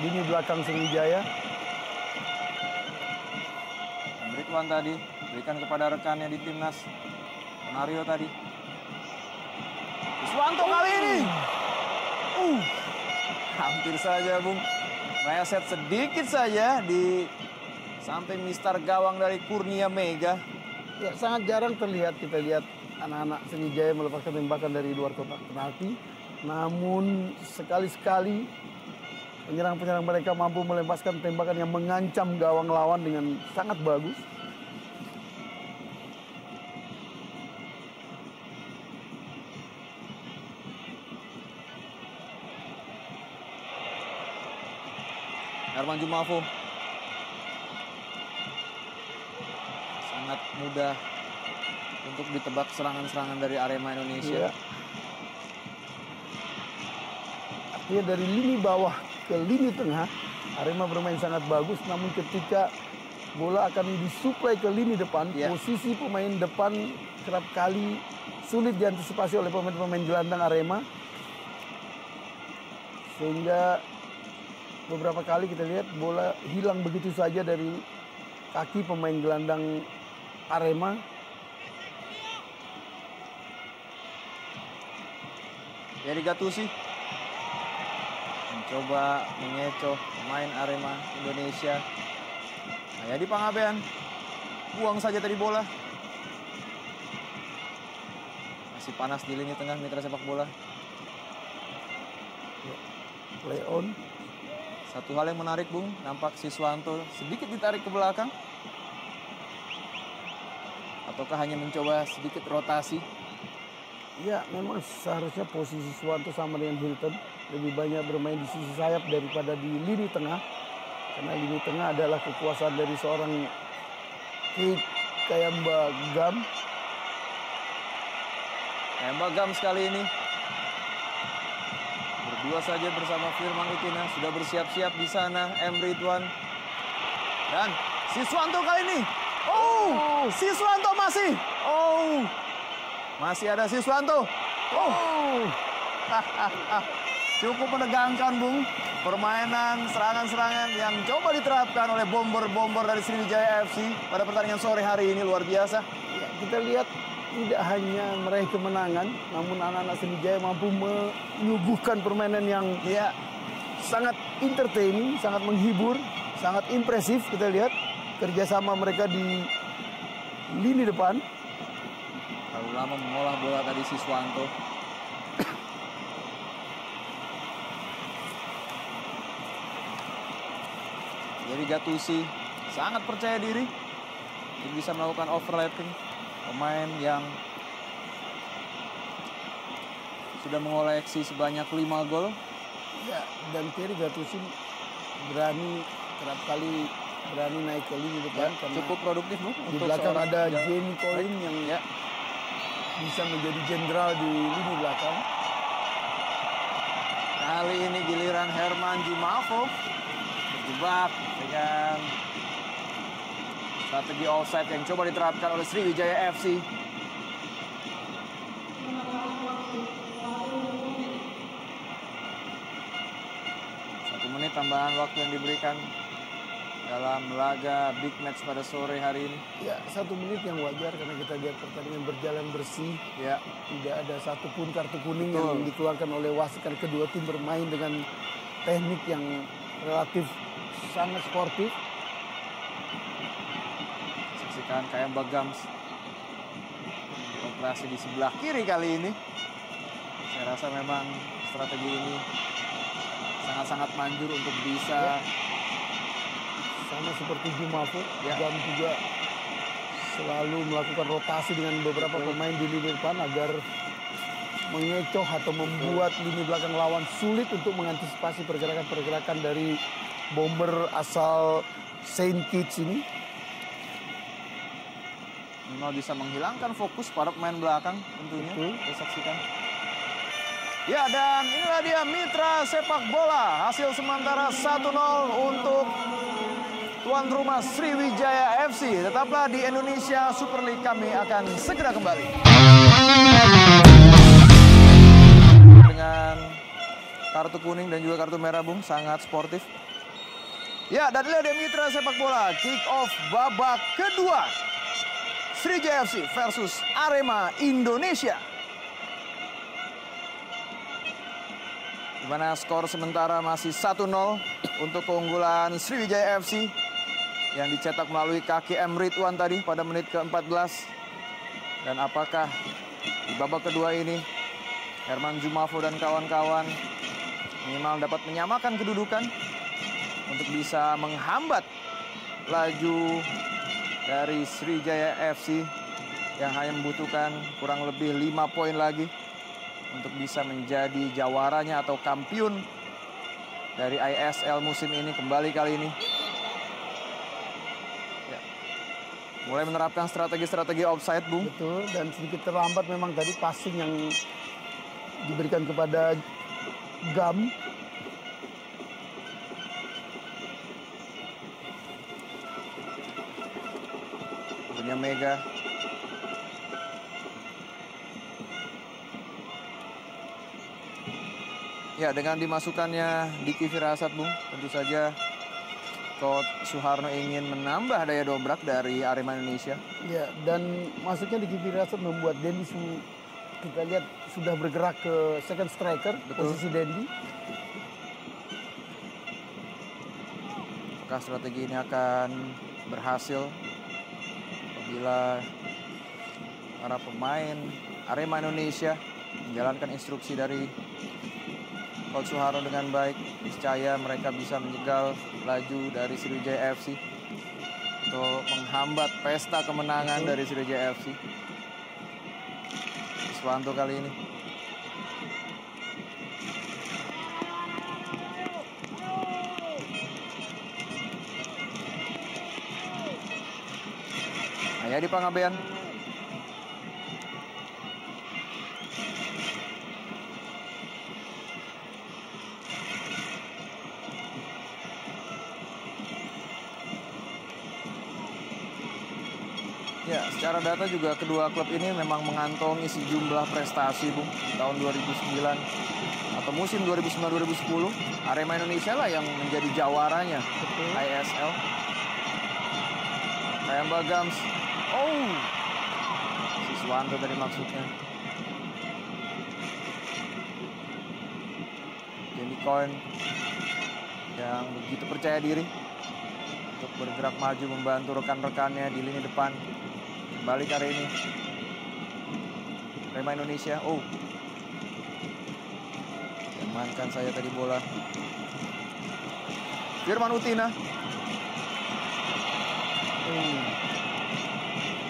lini belakang Sriwijaya.
Ridwan tadi berikan kepada rekannya di timnas, Mario tadi. Siswanto kali ini. Hampir saja, Bung. Meleset sedikit saja di samping mister gawang dari Kurnia Mega.
Ya, sangat jarang terlihat kita lihat anak-anak Sriwijaya melepaskan tembakan dari luar kotak penalti. Namun sekali-sekali penyerang-penyerang mereka mampu melepaskan tembakan yang mengancam gawang lawan dengan sangat bagus.
Herman Jumafo. Sangat mudah untuk ditebak serangan-serangan dari Arema Indonesia.
Ya. Artinya dari lini bawah ke lini tengah, Arema bermain sangat bagus. Namun ketika bola akan disuplai ke lini depan, posisi pemain depan kerap kali sulit diantisipasi oleh pemain-pemain gelandang Arema. Sehingga beberapa kali kita lihat bola hilang begitu saja dari kaki pemain gelandang Arema.
Jadi Gattuso mencoba mengecoh pemain Arema Indonesia. Hayadi Pangabean buang saja tadi bola. Masih panas di lini tengah mitra sepak bola.
Leon.
Satu hal yang menarik, Bung, nampak Siswanto sedikit ditarik ke belakang. Ataukah hanya mencoba sedikit rotasi?
Ya, memang seharusnya posisi Siswanto sama dengan Hilton. Lebih banyak bermain di sisi sayap daripada di lini tengah. Karena lini tengah adalah kekuasaan dari seorang Keith Kayamba-Gam.
Kayamba-Gam sekali ini. Berdua saja bersama Firman Utina. Sudah bersiap-siap di sana. M. Ridwan. Dan Siswanto kali ini. Siswanto masih. Masih ada Siswanto. Cukup menegangkan, Bung. Permainan serangan-serangan yang coba diterapkan oleh bomber-bomber dari Sriwijaya FC pada pertandingan sore hari ini luar biasa.
Ya, kita lihat tidak hanya meraih kemenangan, namun anak-anak Sriwijaya mampu menyuguhkan permainan yang sangat entertaining, sangat menghibur, sangat impresif. Kita lihat kerjasama mereka di lini depan.
Terlalu lama mengolah bola tadi Siswanto. Jadi Gattuso sangat percaya diri untuk bisa melakukan overlapping pemain yang sudah mengoleksi sebanyak 5 gol.
Ya, dan Thierry Gattuso kerap kali berani naik ke lini depan. Karena
cukup produktif, Bu.
Di belakang ada Jamie Collins yang bisa menjadi jenderal di lini belakang.
Kali ini giliran Herman Jumafo terjebak dengan strategi offside yang coba diterapkan oleh Sriwijaya FC. menit tambahan waktu yang diberikan dalam laga big match pada sore hari ini.
Ya, 1 menit yang wajar karena kita lihat pertandingan berjalan bersih.
Ya,
Tidak ada satupun kartu kuning yang dikeluarkan oleh wasit karena kedua tim bermain dengan teknik yang relatif sangat sportif.
saksikan KM Bagams operasi di sebelah kiri kali ini. Saya rasa memang strategi ini sangat-sangat manjur untuk bisa
Sama seperti Jumafo,
Ya.
Gam juga selalu melakukan rotasi dengan beberapa pemain di lini depan agar mengecoh atau membuat lini belakang lawan sulit untuk mengantisipasi pergerakan-pergerakan dari bomber asal Saint Kitts ini.
minimal bisa menghilangkan fokus para pemain belakang tentunya. Kita saksikan. Ya, dan inilah dia Mitra Sepak Bola. Hasil sementara 1-0 untuk tuan rumah Sriwijaya FC. Tetaplah di Indonesia Super League, kami akan segera kembali. Dengan kartu kuning dan juga kartu merah, Bung, sangat sportif. Ya, dan inilah dia Mitra Sepak Bola. Kick off babak kedua. Sriwijaya FC versus Arema Indonesia. Di mana skor sementara masih 1-0 untuk keunggulan Sriwijaya FC yang dicetak melalui kaki M. Ridwan tadi pada menit ke-14. Dan apakah di babak kedua ini Herman Jumafo dan kawan-kawan minimal dapat menyamakan kedudukan untuk bisa menghambat laju dari Sriwijaya FC yang hanya membutuhkan kurang lebih 5 poin lagi untuk bisa menjadi jawaranya atau kampiun dari ISL musim ini kembali kali ini. Ya. Mulai menerapkan strategi-strategi offside, Bung.
Betul, dan sedikit terlambat memang tadi passing yang diberikan kepada Gam.
Punya Mega. Ya, dengan dimasukkannya Diki Firasat, Bung, tentu saja Coach Suharno ingin menambah daya dobrak dari Arema Indonesia.
Ya, dan masuknya Diki Firasat membuat Dendi kita lihat sudah bergerak ke second striker.
Betul.
Posisi Dendi.
Apakah strategi ini akan berhasil apabila para pemain Arema Indonesia menjalankan instruksi dari Coach Suharno dengan baik? Niscaya mereka bisa menjegal laju dari Sriwijaya FC untuk menghambat pesta kemenangan dari Sriwijaya FC. Iswanto kali ini. Ayadi Pangabean. Ya, secara data juga kedua klub ini memang mengantongi sejumlah prestasi, Bung. Tahun 2009 atau musim 2009-2010, Arema Indonesia lah yang menjadi jawaranya ISL. KM Bagams. Oh, Siswanto tadi maksudnya. Jenny Coin yang begitu percaya diri untuk bergerak maju membantu rekan-rekannya di lini depan. Balik hari ini Arema Indonesia. Oh, amankan saya tadi bola. Firman Utina.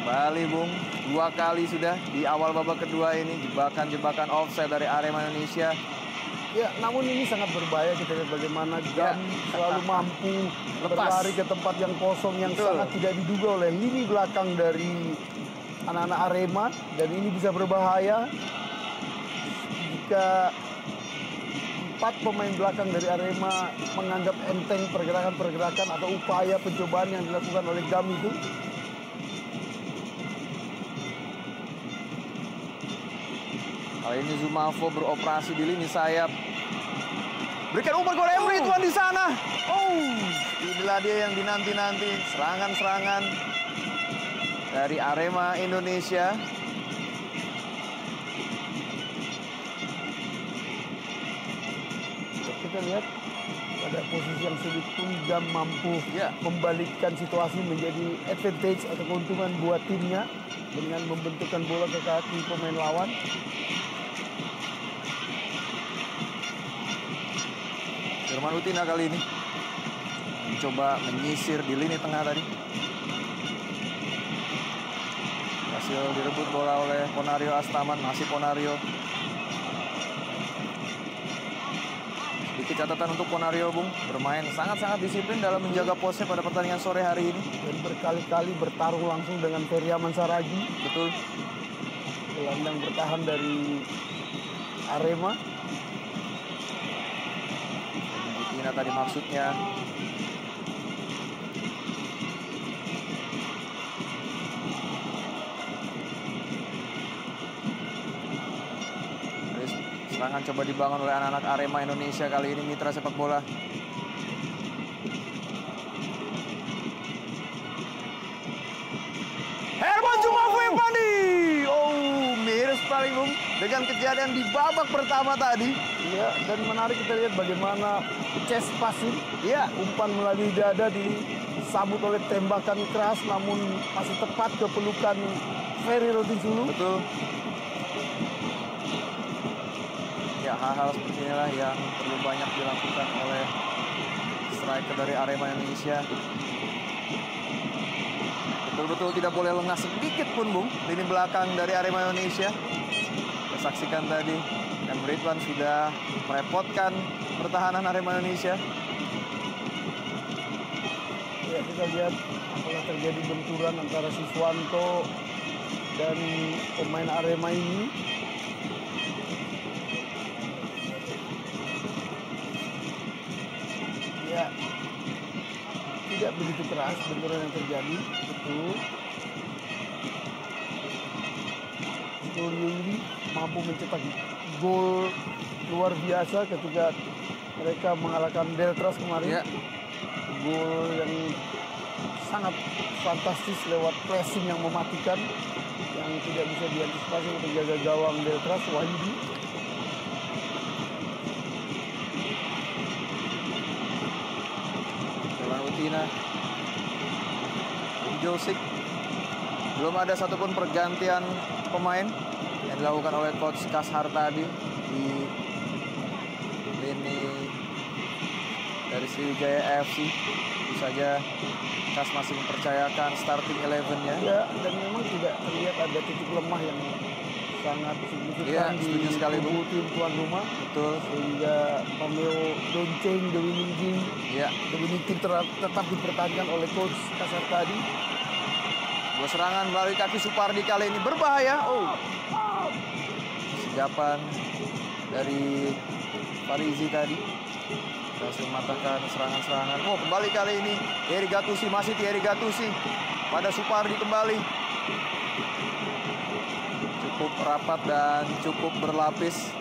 Kembali, Bung, 2 kali sudah di awal babak kedua ini jebakan-jebakan offside dari Arema Indonesia.
Ya, namun ini sangat berbahaya. Kita lihat bagaimana Gam selalu mampu berlari ke tempat yang kosong yang sangat tidak diduga oleh lini belakang dari anak-anak Arema, dan ini bisa berbahaya jika 4 pemain belakang dari Arema menganggap enteng pergerakan-pergerakan atau upaya pencobaan yang dilakukan oleh Gam itu.
Kali ini Jumafo beroperasi di lini sayap. Berikan umpan kepada M. Ridwan di sana. Oh, inilah dia yang dinanti-nanti. Serangan-serangan dari Arema Indonesia.
Kita lihat pada posisi yang sulit pun Gam mampu membalikkan situasi menjadi advantage atau keuntungan buat timnya dengan membentukkan bola ke kaki pemain lawan.
Firman Utina kali ini mencoba menyisir di lini tengah tadi. Hasil direbut bola oleh Ponario Astaman, masih Ponario. Sedikit catatan untuk Ponario, Bung, bermain sangat-sangat disiplin dalam menjaga posnya pada pertandingan sore hari ini.
Dan berkali-kali bertarung langsung dengan Feryaman Saragi.
Betul.
Gelandang bertahan dari Arema.
Utina tadi maksudnya. Serangan coba dibangun oleh anak-anak Arema Indonesia kali ini, mitra sepak bola. Herman Jumafu Evandi. Oh, miris sekali, Bung, dengan kejadian di babak pertama tadi.
Iya, dan menarik kita lihat bagaimana chest passing. Iya, umpan melalui dada disambut oleh tembakan keras, namun masih tepat ke pelukan Ferry Rotinsulu.
Betul. Ya, hal-hal seperti inilah yang perlu banyak dilakukan oleh striker dari Arema Indonesia. Betul-betul tidak boleh lengah sedikit pun, Bung, lini belakang dari Arema Indonesia. Kita saksikan tadi, M. Ridwan sudah merepotkan pertahanan Arema Indonesia.
Ya, kita lihat apakah terjadi benturan antara Siswanto dan pemain Arema ini. Ya, tidak begitu keras benturan yang terjadi. Betul. Yuli mampu mencetak gol luar biasa ketika mereka mengalahkan Deltras kemarin.
Ya.
Gol yang sangat fantastis lewat pressing yang mematikan, yang tidak bisa diantisipasi untuk jaga gawang Deltras, Wahyudi.
Utina, Josik. Belum ada satupun pergantian pemain yang dilakukan oleh Coach Kashar tadi di lini dari Sriwijaya FC. Tentu saja Kas masih mempercayakan starting 11-nya.
Ya, dan memang tidak terlihat ada titik lemah yang sangat signifikan di tubuh tim tuan rumah.
Betul.
Sehingga Pameo Donceng, The Winning Team, The Winning Team tetap dipertahankan oleh Coach Kashar tadi.
Dua serangan melalui kaki Supardi kali ini berbahaya. Oh, sigapan dari Farizi tadi berhasil mematahkan serangan-serangan. Oh, kembali kali ini Thierry Gattuso, masih Thierry Gattuso pada Supardi kembali. Cukup rapat dan cukup berlapis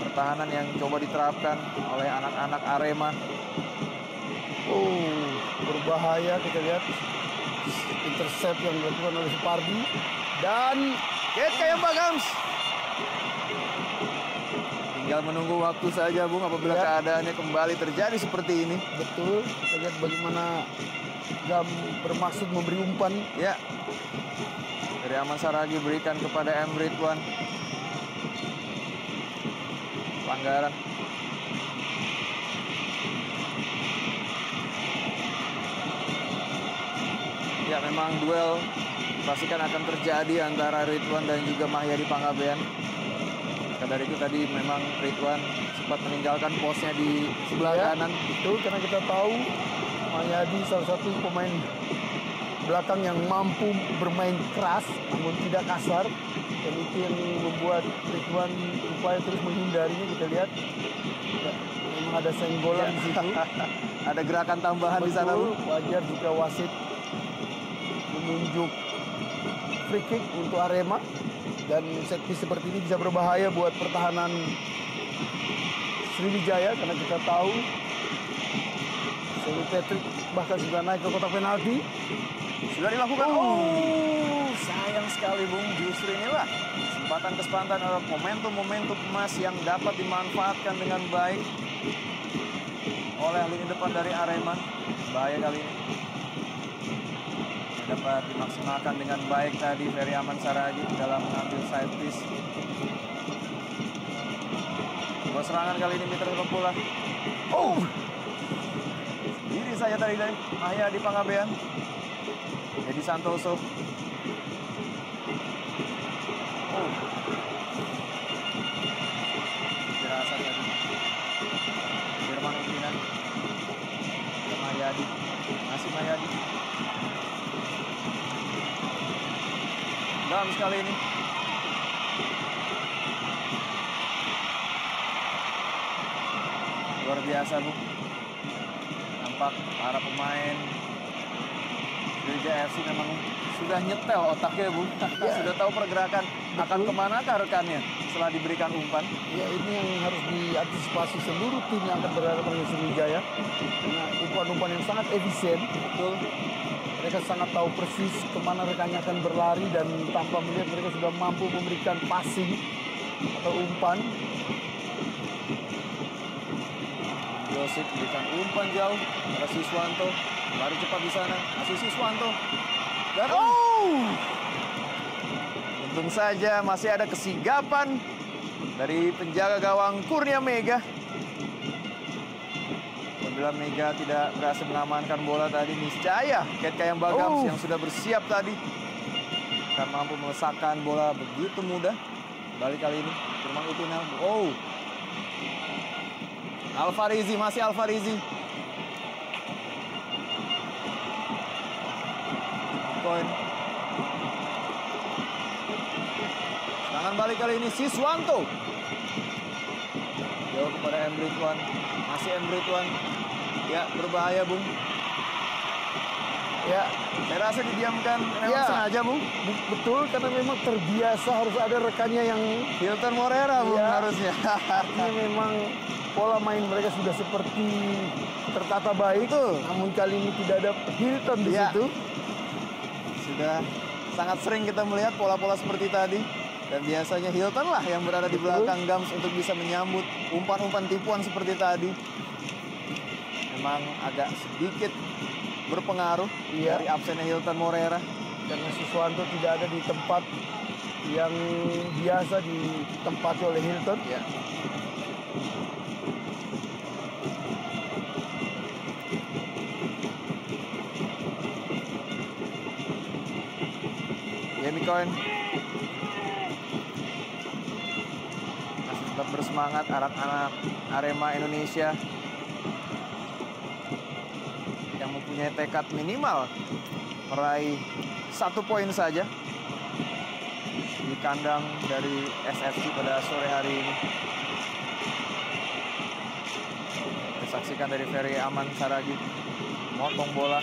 pertahanan yang coba diterapkan oleh anak-anak Arema.
Oh, berbahaya kita lihat. Intercept yang dilakukan oleh Supardi. Dan
kayak Bagams. Tinggal menunggu waktu saja, Bung, apabila keadaannya kembali terjadi seperti ini.
Betul. Kita lihat bagaimana Gam bermaksud memberi umpan.
Ya. Dari Aman Saragi berikan kepada M. Ridwan. Pelanggaran. Ya, memang duel pastikan akan terjadi antara Ridwan dan juga Mahyadi Pangabean. Maka dari itu tadi memang Ridwan sempat meninggalkan posnya di sebelah kanan.
Betul, karena kita tahu Mahyadi salah satu pemain belakang yang mampu bermain keras namun tidak kasar. Dan itu yang membuat Ridwan upaya terus menghindarinya. Kita lihat memang ada senggolan di situ.
Ada gerakan tambahan di sana.
Wajar jika wasit menunjuk free kick untuk Arema, dan set piece seperti ini bisa berbahaya buat pertahanan Sriwijaya karena kita tahu Sally Patrick bahkan sudah naik ke kotak penalti.
Sudah dilakukan. Oh, sayang sekali Bung. Justru inilah kesempatan atau momentum emas yang dapat dimanfaatkan dengan baik oleh lini depan dari Arema. Bahaya kali ini. Dapat dimaksimalkan dengan baik tadi Ferry Aman Saragih dalam mengambil side piece. Dua serangan kali ini Mitra Kepula. Oh, diri saya tadi dari Mahyadi Pangabean. Edi Santoso. Oh, dirasa tadi. Firman Utina. Mahyadi. Masih Mahyadi. Dalam sekali ini. Luar biasa, Bu. Nampak para pemain Sriwijaya FC memang sudah nyetel otaknya, Bu. Sudah tahu pergerakan akan kemana rekannya setelah diberikan umpan.
Ya, ini yang harus diantisipasi seluruh tim yang akan berhadapan dengan Sriwijaya. Karena umpan-umpan yang sangat efisien. Betul. Mereka sangat tahu persis kemana rekannya akan berlari dan tanpa melihat mereka sudah mampu memberikan passing atau umpan.
Josip berikan umpan jauh pada Siswanto, lari cepat di sana, masih Siswanto. Dan untung saja masih ada kesigapan dari penjaga gawang Kurnia Mega. Apabila Mega tidak berhasil mengamankan bola tadi, niscaya Ket Kayang Bagams yang sudah bersiap tadi akan mampu melesakkan bola begitu mudah. Balik kali ini, Firman Utina. Alfarizi, masih Alfarizi. Poin. Serangan balik kali ini Siswanto. Jauh kepada Emrituan. Masih Emrituan. Ya, berbahaya, Bung.
Ya,
saya rasa didiamkan memang sengaja, Bung.
Betul, karena memang terbiasa harus ada rekannya yang
Hilton Morera, Bung, harusnya.
Artinya memang pola main mereka sudah seperti tertata baik. Namun kali ini tidak ada Hilton di situ.
Sudah sangat sering kita melihat pola-pola seperti tadi. Dan biasanya Hilton lah yang berada di belakang Gams untuk bisa menyambut umpan-umpan tipuan seperti tadi. Memang agak sedikit berpengaruh dari absennya Hilton Morera.
Karena Siswanto tidak ada di tempat yang biasa ditempati oleh Hilton.
Ya. Yemi Cohen masih tetap bersemangat anak-anak Arema Indonesia yang mempunyai tekad minimal meraih 1 poin saja di kandang dari SFC pada sore hari ini. Disaksikan dari Ferry Aman Saragih motong bola.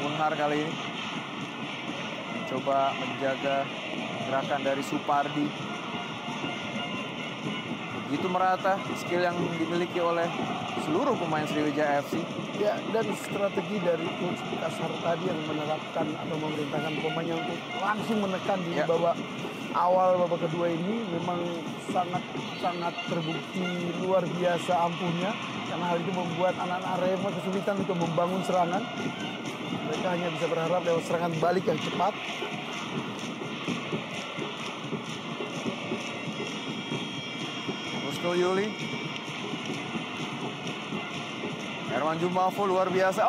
Munhar kali ini mencoba menjaga gerakan dari Supardi. Begitu merata skill yang dimiliki oleh seluruh pemain Sriwijaya FC.
Ya, dan strategi dari coach Kasar tadi yang menerapkan atau memerintahkan pemainnya untuk langsung menekan di babak awal babak kedua ini memang sangat terbukti luar biasa ampuhnya, karena hal itu membuat anak-anak Arema kesulitan untuk membangun serangan. Mereka hanya bisa berharap lewat serangan balik yang cepat.
Rusno Yuli. Herman Jumafo luar biasa.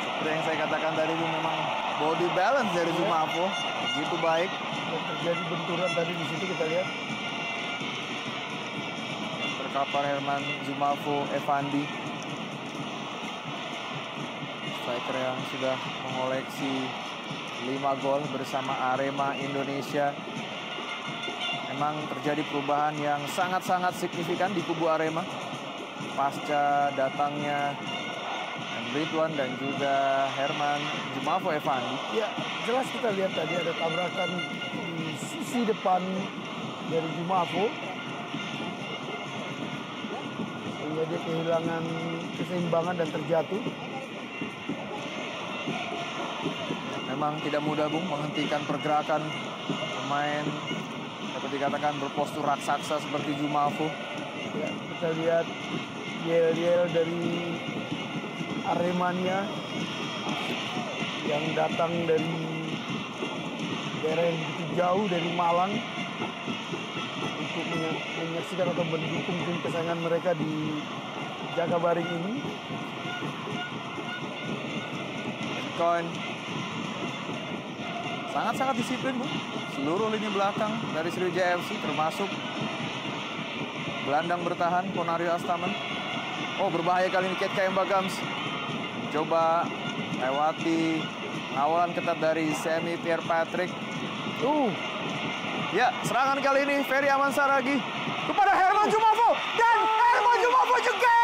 Seperti yang saya katakan tadi, itu memang body balance dari Jumafo begitu baik.
Dan terjadi benturan tadi di situ kita lihat.
Terkapar Herman Jumafo Evandi. Striker yang sudah mengoleksi 5 gol bersama Arema Indonesia. Memang terjadi perubahan yang sangat-sangat signifikan di kubu Arema pasca datangnya Ridwan dan juga Herman Jumafo Evandi.
Ya, jelas kita lihat tadi ada tabrakan di sisi sisi depan dari Jumafo. Sehingga dia kehilangan keseimbangan dan terjatuh.
Memang tidak mudah, Bung, menghentikan pergerakan pemain dapat dikatakan berpostur raksasa seperti Jumafo.
Ya, kita lihat yel-yel dari Aremania yang datang dari daerah yang begitu jauh dari Malang untuk menyaksikan atau mendukung tim kesayangan mereka di Jakabaring ini.
Coin sangat-sangat disiplin, Bu. Seluruh lini belakang dari Sriwijaya FC termasuk gelandang bertahan Ponario Astaman. Oh, berbahaya kali ini Ketka Mbagams. Coba lewati awalan ketat dari Semi Pierre Patrick. Ya, serangan kali ini Ferry Aman Saragi kepada Herman Jumafo dan Herman Jumafo juga.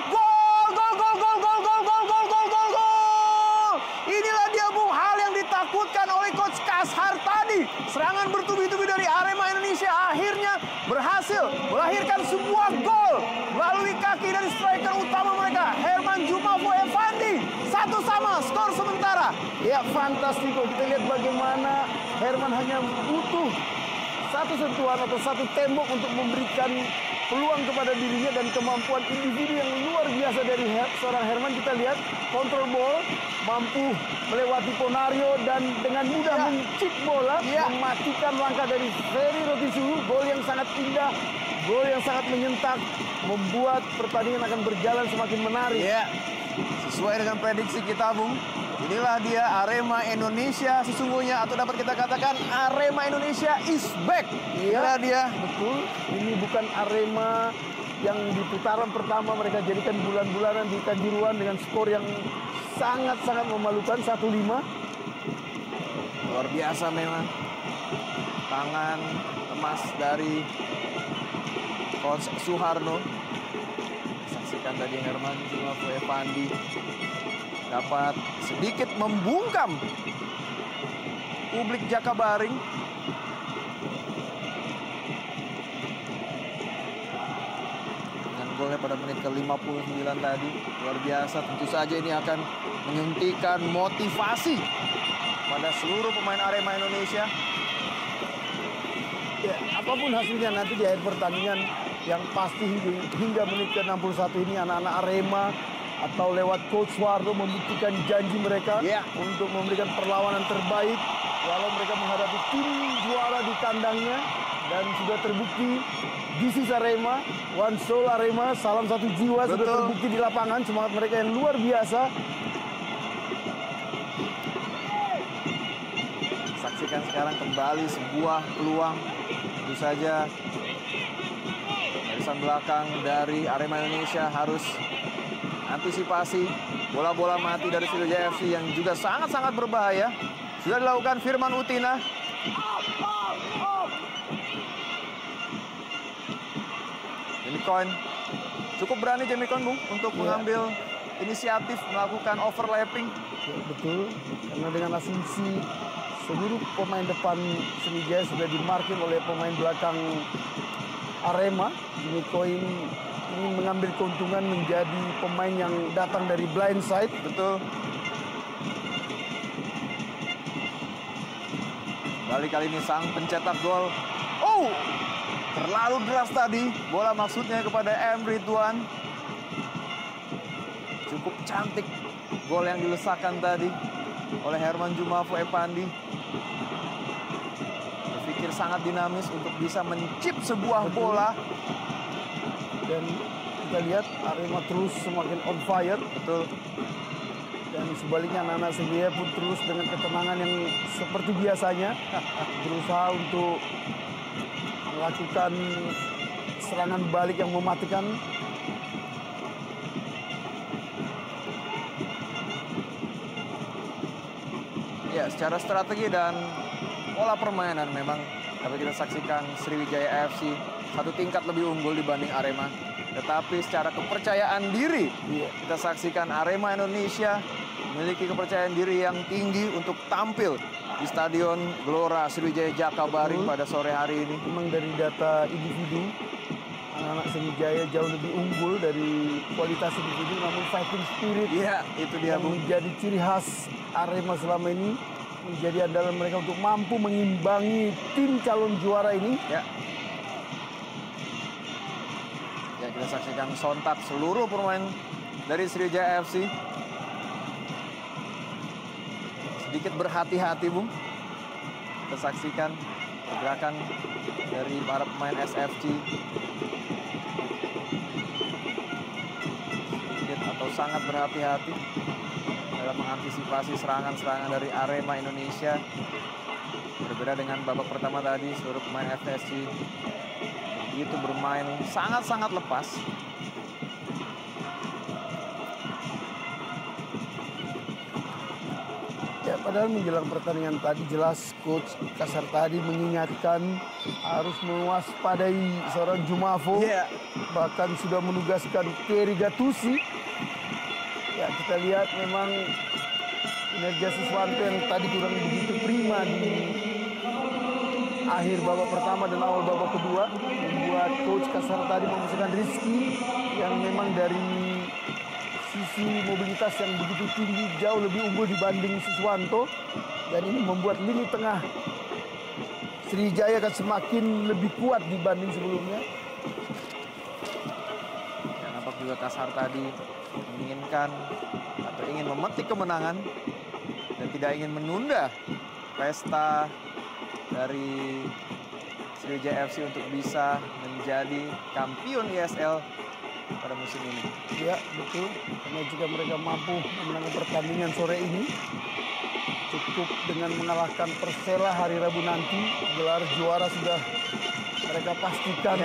Gol, gol, gol, gol, gol, gol, gol, gol, gol, gol, gol. Inilah dia, Bung, hal yang ditakutkan oleh Coach Kashar tadi. Serangan bertubi-tubi dari Arema Indonesia akhirnya berhasil melahirkan sebuah gol melalui kaki dari striker utama mereka, Herman Jumafo Evandi. 1-1 skor sementara.
Ya, fantastiko. Kita lihat bagaimana Herman hanya butuh satu sentuhan atau satu tembok untuk memberikan peluang kepada dirinya, dan kemampuan individu yang luar biasa dari seorang Herman. Kita lihat kontrol bola, mampu melewati Ponario dan dengan mudah mencip bola, mematikan langkah dari Ferry Rotisu. Gol yang sangat indah, gol yang sangat menyentak, membuat pertandingan akan berjalan semakin menarik.
Ya, sesuai dengan prediksi kita, Bung. Inilah dia Arema Indonesia sesungguhnya, atau dapat kita katakan Arema Indonesia is back. Inilah dia.
Betul, ini bukan Arema yang di putaran pertama mereka jadikan bulan-bulanan di Kanjuruhan dengan skor yang sangat-sangat memalukan, 1-5.
Luar biasa memang. Tangan emas dari Coach Suharno. Saksikan tadi Herman Jumafo Evandi dapat sedikit membungkam publik Jakabaring. Dengan golnya pada menit ke-59 tadi, luar biasa. Tentu saja ini akan menyuntikkan motivasi pada seluruh pemain Arema Indonesia.
Ya, apapun hasilnya nanti di akhir pertandingan, yang pasti hingga menit ke-61 ini anak-anak Arema atau lewat Coach Suharno membuktikan janji mereka untuk memberikan perlawanan terbaik walau mereka menghadapi tim juara di kandangnya, dan sudah terbukti this is Arema, one soul Arema, salam satu jiwa. Betul. Sudah terbukti di lapangan semangat mereka yang luar biasa.
Saksikan sekarang kembali sebuah peluang, tentu saja barisan belakang dari Arema Indonesia harus antisipasi bola-bola mati dari Sriwijaya FC yang juga sangat-sangat berbahaya. Sudah dilakukan Firman Utina. Jamie Coin cukup berani, Jamie Coin, Bung, untuk mengambil inisiatif melakukan overlapping.
Ya, betul, karena dengan asumsi seluruh pemain depan Sriwijaya sudah dimarking oleh pemain belakang Arema, Jamie Coin ingin mengambil keuntungan menjadi pemain yang datang dari blind side.
Betul. Kali ini sang pencetak gol. Oh, terlalu deras tadi bola, maksudnya kepada M. Ridwan. Cukup cantik gol yang dilesakan tadi oleh Herman Jumafo Evandi. Berpikir sangat dinamis untuk bisa mencip sebuah bola.
Dan kita lihat Arema terus semakin on fire.
Betul.
Dan sebaliknya anak-anak Sriwijaya pun terus dengan ketenangan yang seperti biasanya berusaha untuk melakukan serangan balik yang mematikan.
Ya, secara strategi dan pola permainan memang dapat kita saksikan Sriwijaya FC satu tingkat lebih unggul dibanding Arema. Tetapi secara kepercayaan diri, kita saksikan Arema Indonesia memiliki kepercayaan diri yang tinggi untuk tampil di Stadion Gelora Sriwijaya Jakabaring pada sore hari ini.
Memang dari data individu, anak-anak Sriwijaya jauh lebih unggul dari kualitas individu, namun fighting spirit
itu dia,
yang menjadi ciri khas Arema selama ini, menjadi andalan mereka untuk mampu mengimbangi tim calon juara ini.
Ya, kita saksikan sontak seluruh pemain dari Sriwijaya FC. Sedikit berhati-hati, Bung. Kita saksikan pergerakan dari para pemain SFC. Sedikit atau sangat berhati-hati dalam mengantisipasi serangan-serangan dari Arema Indonesia. Berbeda dengan babak pertama tadi, seluruh pemain FSC itu bermain sangat-sangat lepas.
Ya, padahal menjelang pertandingan tadi jelas Coach Kasartadi mengingatkan harus mewaspadai seorang Jumafo. Bahkan sudah menugaskan Thierry Gattuso. Ya, kita lihat memang kinerja Siswanto yang tadi kurang begitu prima di akhir babak pertama dan awal babak kedua membuat Coach Kasartadi memasukkan Rizky yang memang dari sisi mobilitas yang begitu tinggi jauh lebih unggul dibanding Siswanto, dan ini membuat lini tengah Sriwijaya akan semakin lebih kuat dibanding sebelumnya.
Ya, nampak juga Kasartadi menginginkan atau ingin memetik kemenangan dan tidak ingin menunda pesta dari Sriwijaya FC untuk bisa menjadi kampion ISL pada musim ini.
Ya, betul. Karena jika mereka mampu memenangkan pertandingan sore ini, cukup dengan mengalahkan Persela hari Rabu nanti, gelar juara sudah mereka pastikan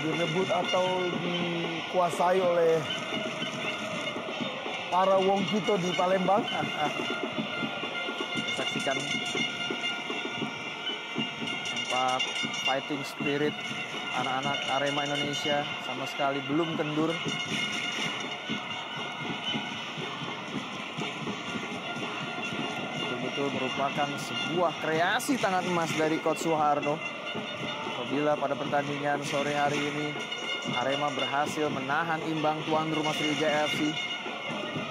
direbut atau dikuasai oleh para wong Kito di Palembang.
Saksikan nampak fighting spirit anak-anak Arema Indonesia sama sekali belum kendur. Betul-betul merupakan sebuah kreasi tangan emas dari Coach Suharno. Apabila pada pertandingan sore hari ini Arema berhasil menahan imbang tuan rumah Sriwijaya FC,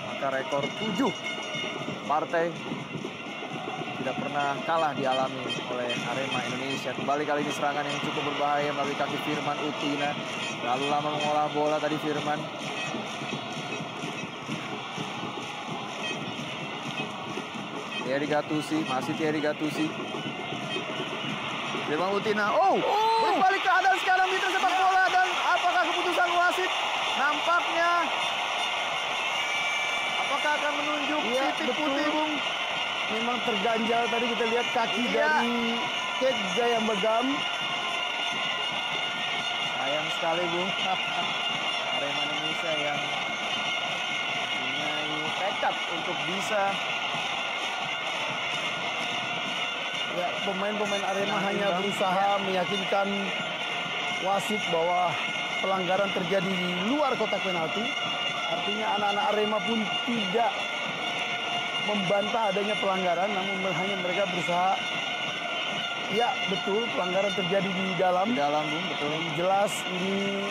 maka rekor 7 partai tidak pernah kalah dialami oleh Arema Indonesia. Kembali kali ini serangan yang cukup berbahaya melalui kaki Firman Utina. Lalu lama mengolah bola tadi Firman. Thierry Gattuso, masih Thierry Gattuso. Firman Utina, berbalik keadaan sekarang di sepak bola, dan apakah keputusan wasit? Nampaknya apakah akan menunjuk titik putih, Bung?
Memang terganjal tadi kita lihat kaki dari Kek Jaya Begam.
Sayang sekali, Bung. Arema Indonesia yang punya tekad untuk bisa.
Ya, pemain-pemain Arema hanya berusaha meyakinkan wasit bahwa pelanggaran terjadi di luar kotak penalti. Artinya anak-anak Arema pun tidak membantah adanya pelanggaran, namun hanya mereka berusaha. Ya, betul, pelanggaran terjadi di dalam.
Di dalam, Bung, betul.
Jelas ini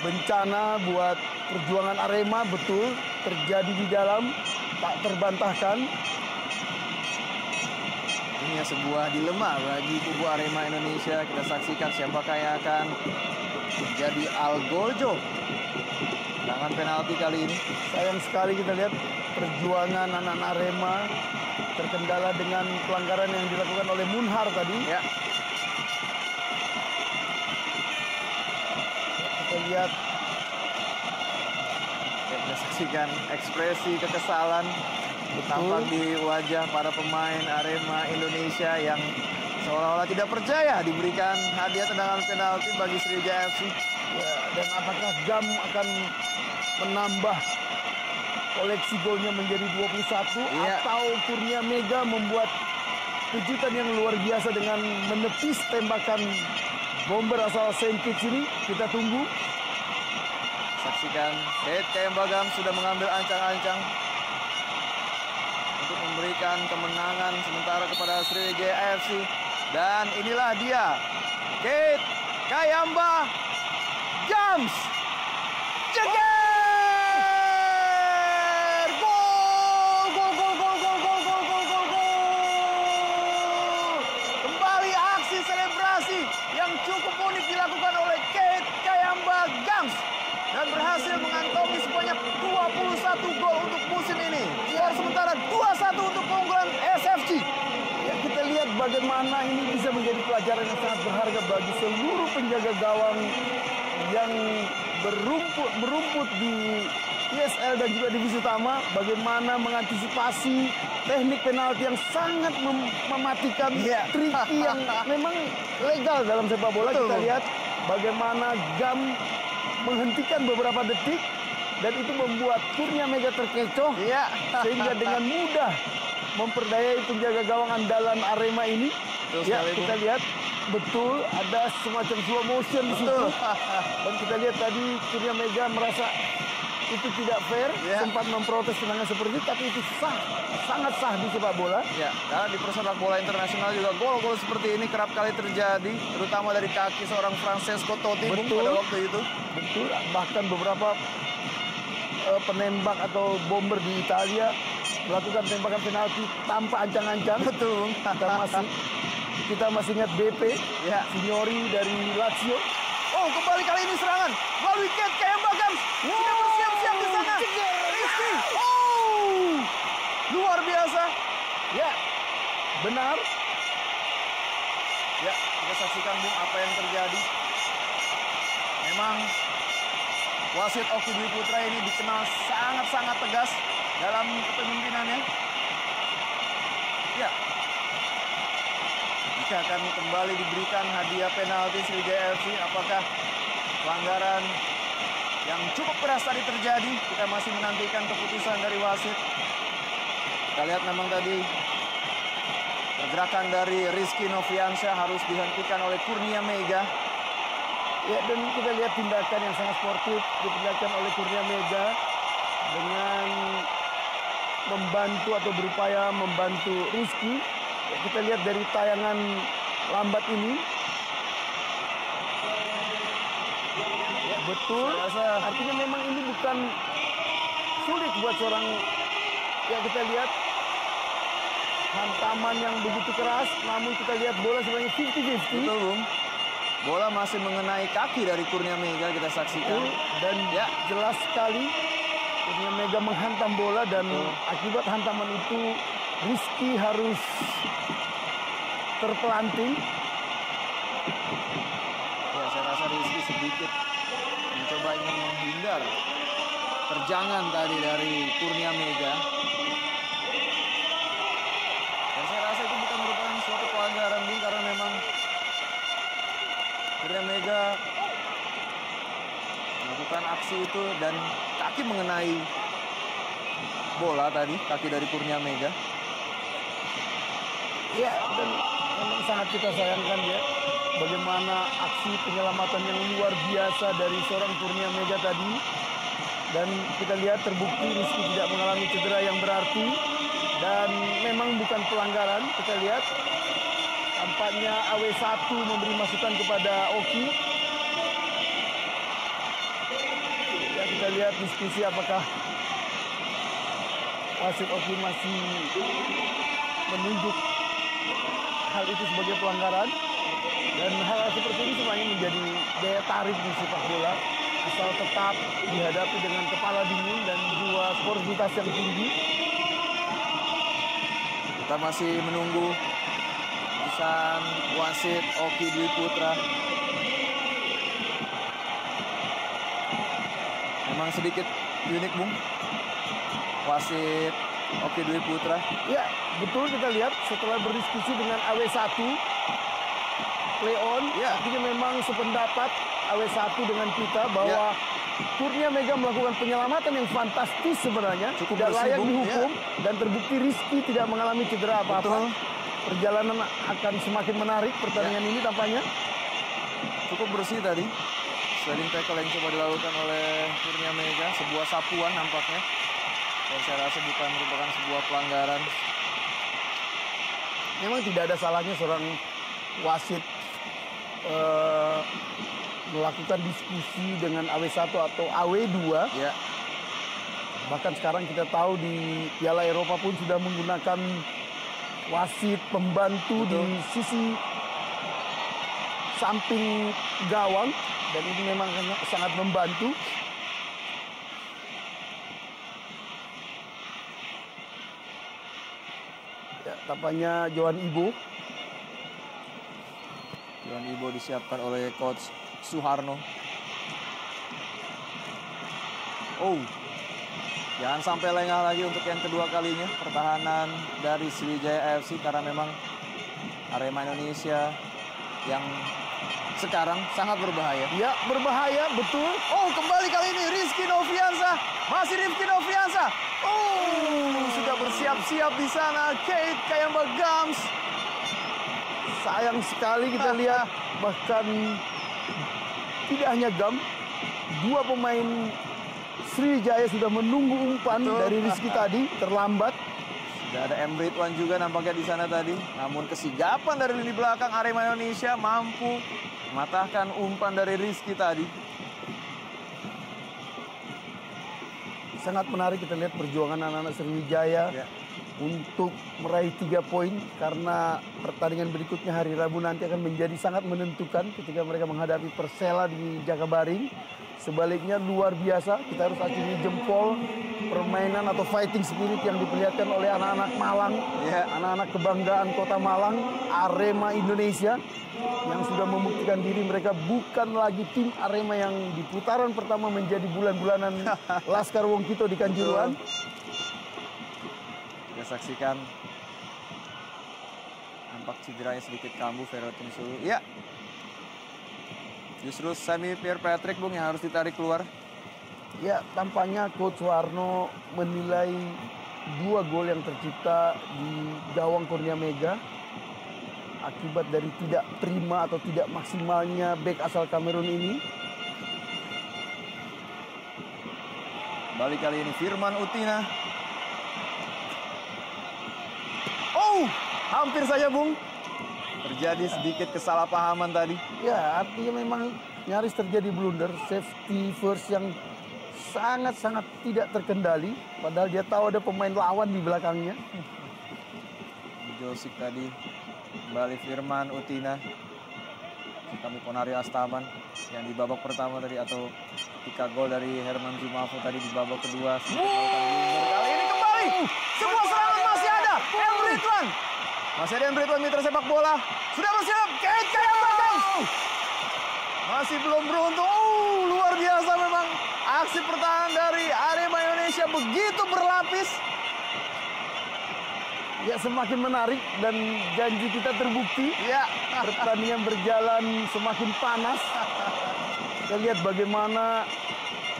bencana buat perjuangan Arema, betul, terjadi di dalam, tak terbantahkan.
Ini sebuah dilema bagi kubu Arema Indonesia. Kita saksikan siapakah yang akan menjadi algojo tangan penalti kali ini.
Sayang sekali kita lihat perjuangan anak-anak Arema terkendala dengan pelanggaran yang dilakukan oleh Munhar tadi.
Ya.
Kita lihat.
Kita saksikan ekspresi kekesalan tampak di wajah para pemain Arema Indonesia yang seolah-olah tidak percaya diberikan hadiah tendangan penalti bagi Sriwijaya FC.
Ya, dan apakah GAM akan menambah koleksi golnya menjadi 21 atau Kurnia Mega membuat kejutan yang luar biasa dengan menepis tembakan bomber asal Saint Kitts ini? Kita tunggu.
Saksikan Kek Jaya Begam sudah mengambil ancang-ancang untuk memberikan kemenangan sementara kepada Sriwijaya AFC. Dan inilah dia, Keith Kayamba Gams. Ceger! Gol! Gol, gol, gol, gol, gol, gol, gol, gol, gol! Kembali aksi selebrasi yang cukup unik dilakukan oleh Keith Kayamba Gams dan berhasil mengantongi sebanyak 21 gol untuk musim ini. Skor sementara 2-1 untuk keunggulan SFC.
Ya, kita lihat bagaimana ini bisa menjadi pelajaran yang sangat berharga bagi seluruh penjaga gawang yang berumput di ISL dan juga divisi utama, bagaimana mengantisipasi teknik penalti yang sangat mematikan, tricky yang memang legal dalam sepak bola. Kita lihat bagaimana Gam menghentikan beberapa detik dan itu membuat Kurnia Mega terkecoh, sehingga dengan mudah memperdayai penjaga gawang andalan Arema ini. Kita lihat betul ada semacam slow motion di situ. Dan kita lihat tadi Kurnia Mega merasa itu tidak fair, sempat memprotes tendangan seperti itu, tapi itu sah, sangat sah di sepak bola.
Dan di persepak bola internasional juga gol-gol seperti ini kerap kali terjadi, terutama dari kaki seorang Francesco Totti pada waktu itu.
Betul, bahkan beberapa penembak atau bomber di Italia melakukan tembakan penalti tanpa ancang-ancang.
Betul.
Kita masih ingat BP, Signori dari Lazio.
Oh, kembali kali ini serangan melalui Keith Kayamba Gams. Sudah bersiap-siap di sana. Rizky. Oh, luar biasa.
Ya, benar.
Ya, kita saksikan Bung apa yang terjadi. Memang wasit Oki Dwi Putra ini dikenal sangat-sangat tegas dalam kepemimpinannya. Ya, jika akan kembali diberikan hadiah penalti Sriwijaya FC, apakah pelanggaran yang cukup keras tadi terjadi? Kita masih menantikan keputusan dari wasit. Kita lihat memang tadi pergerakan dari Rizky Noviansyah harus dihentikan oleh Kurnia Mega.
Ya, dan kita lihat tindakan yang sangat sportif diperlihatkan oleh Kurnia Mega dengan membantu atau berupaya membantu Rizky. Ya, kita lihat dari tayangan lambat ini. Ya, betul. Artinya memang ini bukan sulit buat seorang, ya kita lihat hantaman yang begitu keras, namun kita lihat bola sebenarnya 50-50.
Betul, Bung. Bola masih mengenai kaki dari Kurnia Mega, kita saksikan.
Dan jelas sekali Kurnia Mega menghantam bola dan akibat hantaman itu Rizky harus terpelanting.
Ya, saya rasa Rizky sedikit mencoba ingin menghindar terjangan tadi dari Kurnia Mega. Dan saya rasa itu bukan merupakan suatu pelanggaran, Bung, karena memang Kurnia Mega melakukan aksi itu dan kaki mengenai bola tadi, kaki dari Kurnia Mega.
Ya, dan memang sangat kita sayangkan ya bagaimana aksi penyelamatan yang luar biasa dari seorang Kurnia Mega tadi. Dan kita lihat terbukti Rizky tidak mengalami cedera yang berarti dan memang bukan pelanggaran. Kita lihat tampaknya AW1 memberi masukan kepada Oki. Ya, kita lihat diskusi apakah wasit Oki masih menunjuk hal itu sebagai pelanggaran. Dan hal seperti ini semuanya menjadi daya tarik di sepak bola, asal tetap dihadapi dengan kepala dingin dan jiwa sportivitas yang tinggi.
Kita masih menunggu keputusan wasit Oki Dwi Putra. Memang sedikit unik, Bung, wasit Oki Dwi Putra.
Ya, betul, kita lihat setelah berdiskusi dengan AW1 Leon, artinya memang sependapat AW1 dengan kita bahwa Kurnia Mega melakukan penyelamatan yang fantastis sebenarnya, tidak layak dihukum, dan terbukti Rizky tidak mengalami cedera apa-apa. Perjalanan akan semakin menarik pertandingan ini tampaknya.
Cukup bersih tadi sliding tackle yang coba dilakukan oleh Kurnia Mega, sebuah sapuan nampaknya, dan saya rasa bukan merupakan sebuah pelanggaran.
memang tidak ada salahnya seorang wasit melakukan diskusi dengan AW1 atau AW2.
Ya.
Bahkan sekarang kita tahu di Piala Eropa pun sudah menggunakan wasit pembantu di sisi samping gawang, dan ini memang sangat membantu. Ya, tampaknya Johan Ibo.
Johan Ibo disiapkan oleh Coach Suharno. Oh, jangan sampai lengah lagi untuk yang kedua kalinya pertahanan dari Sriwijaya FC, karena memang Arema Indonesia yang sekarang sangat berbahaya.
Ya, berbahaya, betul.
Oh, kembali kali ini Rizky Noviansa. Masih Rizky Noviansa. Oh, sudah bersiap-siap di sana Kate Kayamba Gams.
Sayang sekali kita lihat, bahkan tidak hanya Gam, dua pemain Sriwijaya sudah menunggu umpan dari Rizky tadi, terlambat.
Sudah ada M. Ridwan juga nampaknya di sana tadi. Namun kesigapan dari lini belakang Arema Indonesia mampu mematahkan umpan dari Rizky tadi.
Sangat menarik kita lihat perjuangan anak-anak Sriwijaya untuk meraih 3 poin, karena pertandingan berikutnya hari Rabu nanti akan menjadi sangat menentukan ketika mereka menghadapi Persela di Jakabaring. Sebaliknya luar biasa, kita harus acungi jempol permainan atau fighting spirit yang diperlihatkan oleh anak-anak Malang, anak-anak kebanggaan kota Malang, Arema Indonesia, yang sudah membuktikan diri mereka bukan lagi tim Arema yang di putaran pertama menjadi bulan-bulanan Laskar Wong Kito di Kanjuruhan.
Kita saksikan nampak cederanya sedikit kambuh Verotin Sulu. Ya, justru Sami Pierre Patrick, Bung, yang harus ditarik keluar.
Ya, tampaknya Coach Warno menilai 2 gol yang tercipta di gawang Kurnia Mega akibat dari tidak prima atau tidak maksimalnya bek asal Kamerun ini.
Balik kali ini Firman Utina. Oh, hampir saja, Bung. Terjadi sedikit kesalahpahaman tadi.
Ya, artinya memang nyaris terjadi blunder, safety first yang sangat-sangat tidak terkendali. Padahal dia tahu ada pemain lawan di belakangnya.
Josik tadi, kembali Firman Utina. Kami Ponario Astaman yang di babak pertama tadi, atau ketika gol dari Herman Zumafo tadi di babak kedua. Kali ini kembali, semua serangan masih ada. M. Ridwan. Masih ada M. Ridwan, mitra sepak bola. Sudah bersiap, Kate Kayamba Gams. Masih belum beruntung. Luar biasa memang aksi pertahanan dari Arema Indonesia begitu berlapis.
Ya, semakin menarik dan janji kita terbukti.
Ya,
pertandingan berjalan semakin panas. Kita lihat bagaimana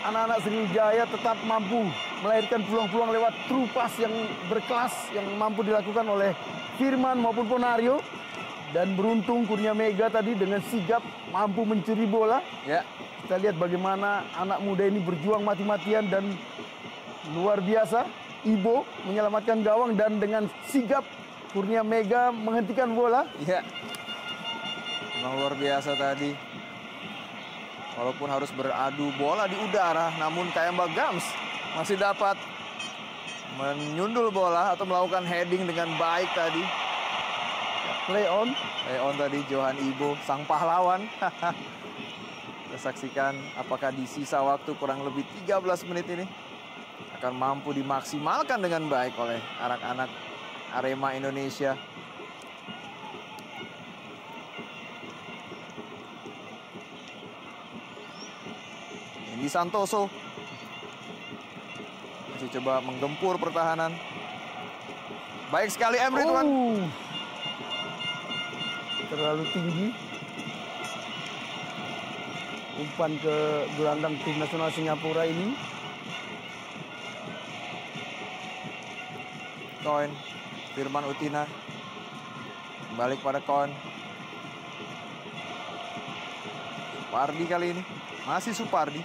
anak-anak Sriwijaya tetap mampu melahirkan peluang-peluang lewat true pass yang berkelas yang mampu dilakukan oleh Firman maupun Ponario. Dan beruntung Kurnia Mega tadi dengan sigap mampu mencuri bola.
Ya.
Kita lihat bagaimana anak muda ini berjuang mati-matian dan luar biasa. Ibo menyelamatkan gawang dan dengan sigap Kurnia Mega menghentikan bola.
Iya. Memang luar biasa tadi. Walaupun harus beradu bola di udara, namun Kayamba Gams masih dapat menyundul bola atau melakukan heading dengan baik tadi.
Play on.
Play on tadi Johan Ibo, sang pahlawan. Kita saksikan apakah di sisa waktu kurang lebih 13 menit ini akan mampu dimaksimalkan dengan baik oleh anak-anak Arema Indonesia. Ini Santoso masih coba menggempur pertahanan. Baik sekali M. Ridwan.
Terlalu tinggi. Umpan ke gelandang tim nasional Singapura ini.
Koin, Firman Utina, balik pada Koin. Supardi kali ini, masih Supardi.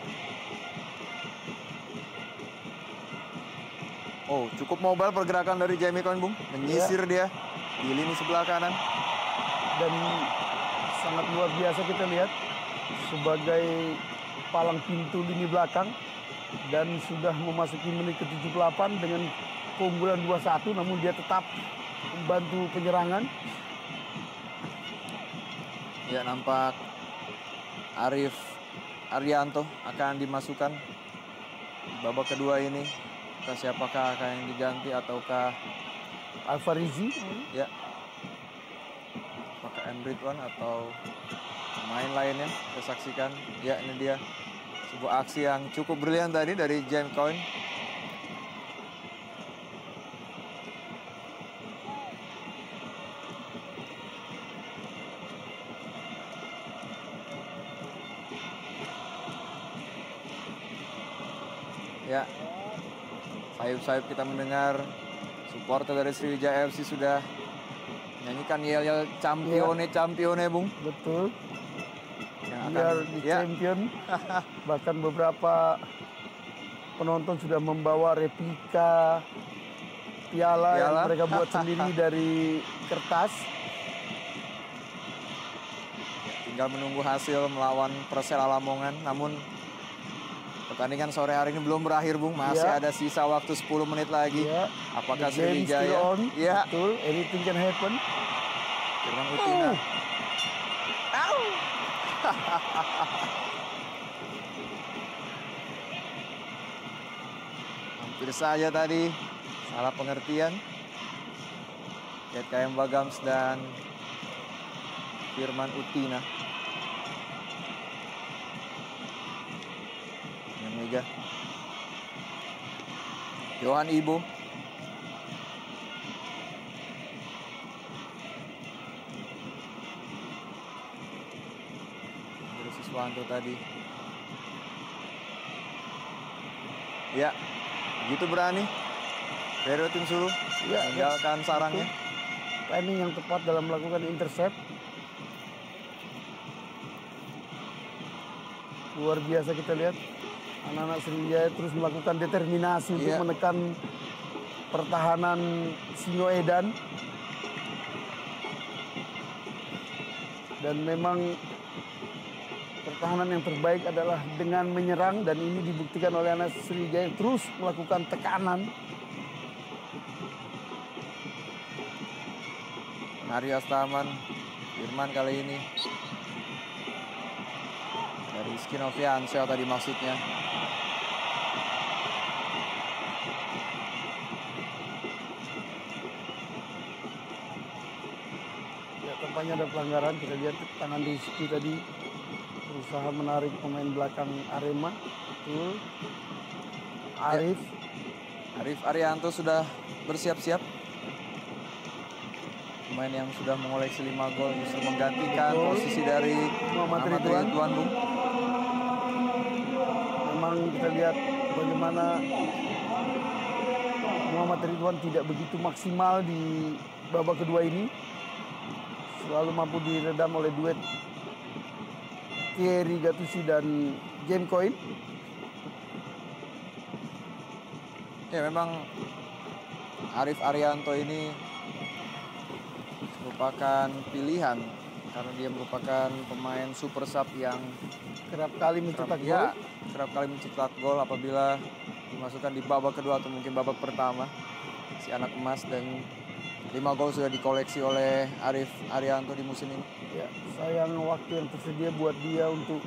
Oh, cukup mobile pergerakan dari Jamie Koin, Bung, menyisir dia. di lini sebelah kanan.
Dan sangat luar biasa kita lihat sebagai palang pintu lini belakang. Dan sudah memasuki menit ke-78 dengan keunggulan 2-1, namun dia tetap membantu penyerangan.
Ya, nampak Arif Arianto akan dimasukkan di babak kedua ini. Entah siapakah akan yang diganti ataukah
Alfarizi.
ya, apakah Ridwan atau pemain lainnya. Kita saksikan. Ya, ini dia sebuah aksi yang cukup brilian tadi dari James Coyne. Ya, sayup-sayup kita mendengar supporter dari Sriwijaya FC sudah menyanyikan yel-yel campione, Bung.
Betul.
Yang
Biar di
ya,
champion. Bahkan beberapa penonton sudah membawa replika piala yang mereka buat sendiri dari kertas.
tinggal menunggu hasil melawan Persela Lamongan. Namun pertandingan sore hari ini belum berakhir, Bung. Masih ada sisa waktu 10 menit lagi.
Ya.
Apakah
The game
Sriwijaya?
still on.
Ya.
Betul, anything can happen.
Firman Utina. Hampir saja tadi salah pengertian. KM Bagams dan Firman Utina. Dengan Mega. Johan Ibo. Siswanto tadi. Ya, begitu berani. Vero Tim Sulu meninggalkan sarangnya.
Timing yang tepat dalam melakukan intercept. Luar biasa kita lihat. Anak-anak Sriwijaya terus melakukan determinasi untuk menekan pertahanan Singoedan. Dan memang pertahanan yang terbaik adalah dengan menyerang, dan ini dibuktikan oleh anak Sriwijaya yang terus melakukan tekanan.
Mario Astaman, Firman kali ini. Dari Rizky Noviansyah tadi maksudnya.
Ya, tampaknya ada pelanggaran. Kita lihat tangan Rizky tadi berusaha menarik pemain belakang Arema. Betul.
Arif Arianto sudah bersiap-siap. Pemain yang sudah mengoleksi 5 gol justru menggantikan posisi dari Muhammad Ridwan, Bung.
Memang kita lihat bagaimana Muhammad Ridwan tidak begitu maksimal di babak kedua ini. Selalu mampu diredam oleh duet Thierry Gattuso dan James Coyne.
Ya, memang Arif Arianto ini merupakan pilihan karena dia merupakan pemain super sub yang
kerap kali mencetak gol
apabila dimasukkan di babak kedua atau mungkin babak pertama. Si anak emas, dan 5 gol sudah dikoleksi oleh Arif Arianto di musim ini.
Ya, sayang waktu yang tersedia buat dia untuk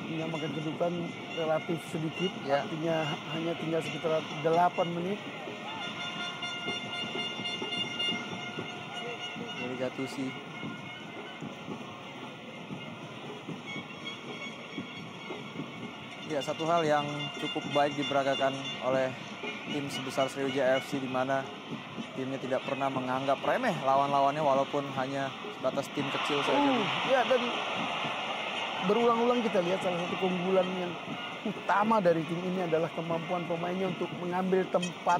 menyamakan kedudukan relatif sedikit.
Ya.
Artinya hanya tinggal sekitar 8 menit.
Dari Gattuso. Ya, satu hal yang cukup baik diperagakan oleh tim sebesar Sriwijaya FC, di mana timnya tidak pernah menganggap remeh lawan-lawannya walaupun hanya sebatas tim kecil saja.
Ya, dan berulang-ulang kita lihat salah satu keunggulan yang utama dari tim ini adalah kemampuan pemainnya untuk mengambil tempat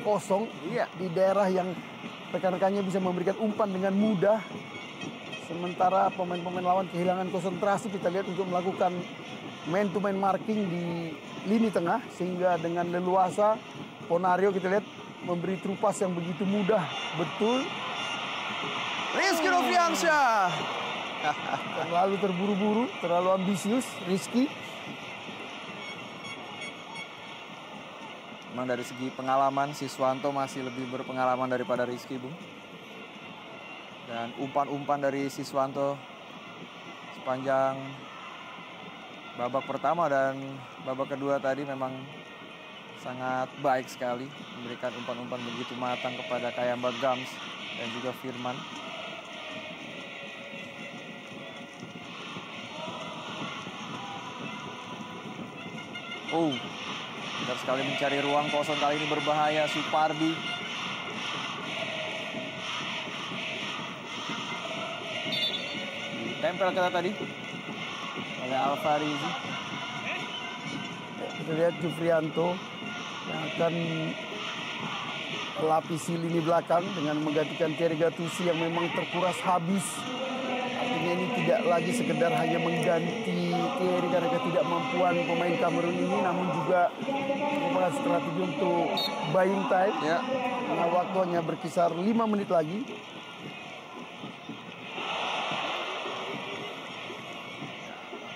kosong di daerah yang rekan-rekannya bisa memberikan umpan dengan mudah. Sementara pemain-pemain lawan kehilangan konsentrasi, kita lihat, untuk melakukan man-to-man marking di lini tengah, sehingga dengan leluasa Ponario kita lihat memberi trupas yang begitu mudah. Betul.
Rizky Noviansyah.
Terlalu terburu-buru, terlalu ambisius Rizky.
Memang dari segi pengalaman, Siswanto masih lebih berpengalaman daripada Rizky, Bung. Dan umpan-umpan dari Siswanto sepanjang babak pertama dan babak kedua tadi memang sangat baik sekali. Memberikan umpan-umpan begitu matang kepada Kayamba Gams dan juga Firman. Oh, benar sekali mencari ruang kosong, kali ini berbahaya Supardi. Tempel kata tadi oleh Alfarizi.
Kita lihat Jufrianto yang akan melapisi lini belakang dengan menggantikan Thierry Gattuso yang memang terkuras habis. Artinya ini tidak lagi sekedar hanya mengganti Thierry karena ketidakmampuan pemain Kamerun ini, namun juga merupakan strategi untuk buying time.
Ya.
Nah, waktu hanya berkisar 5 menit lagi.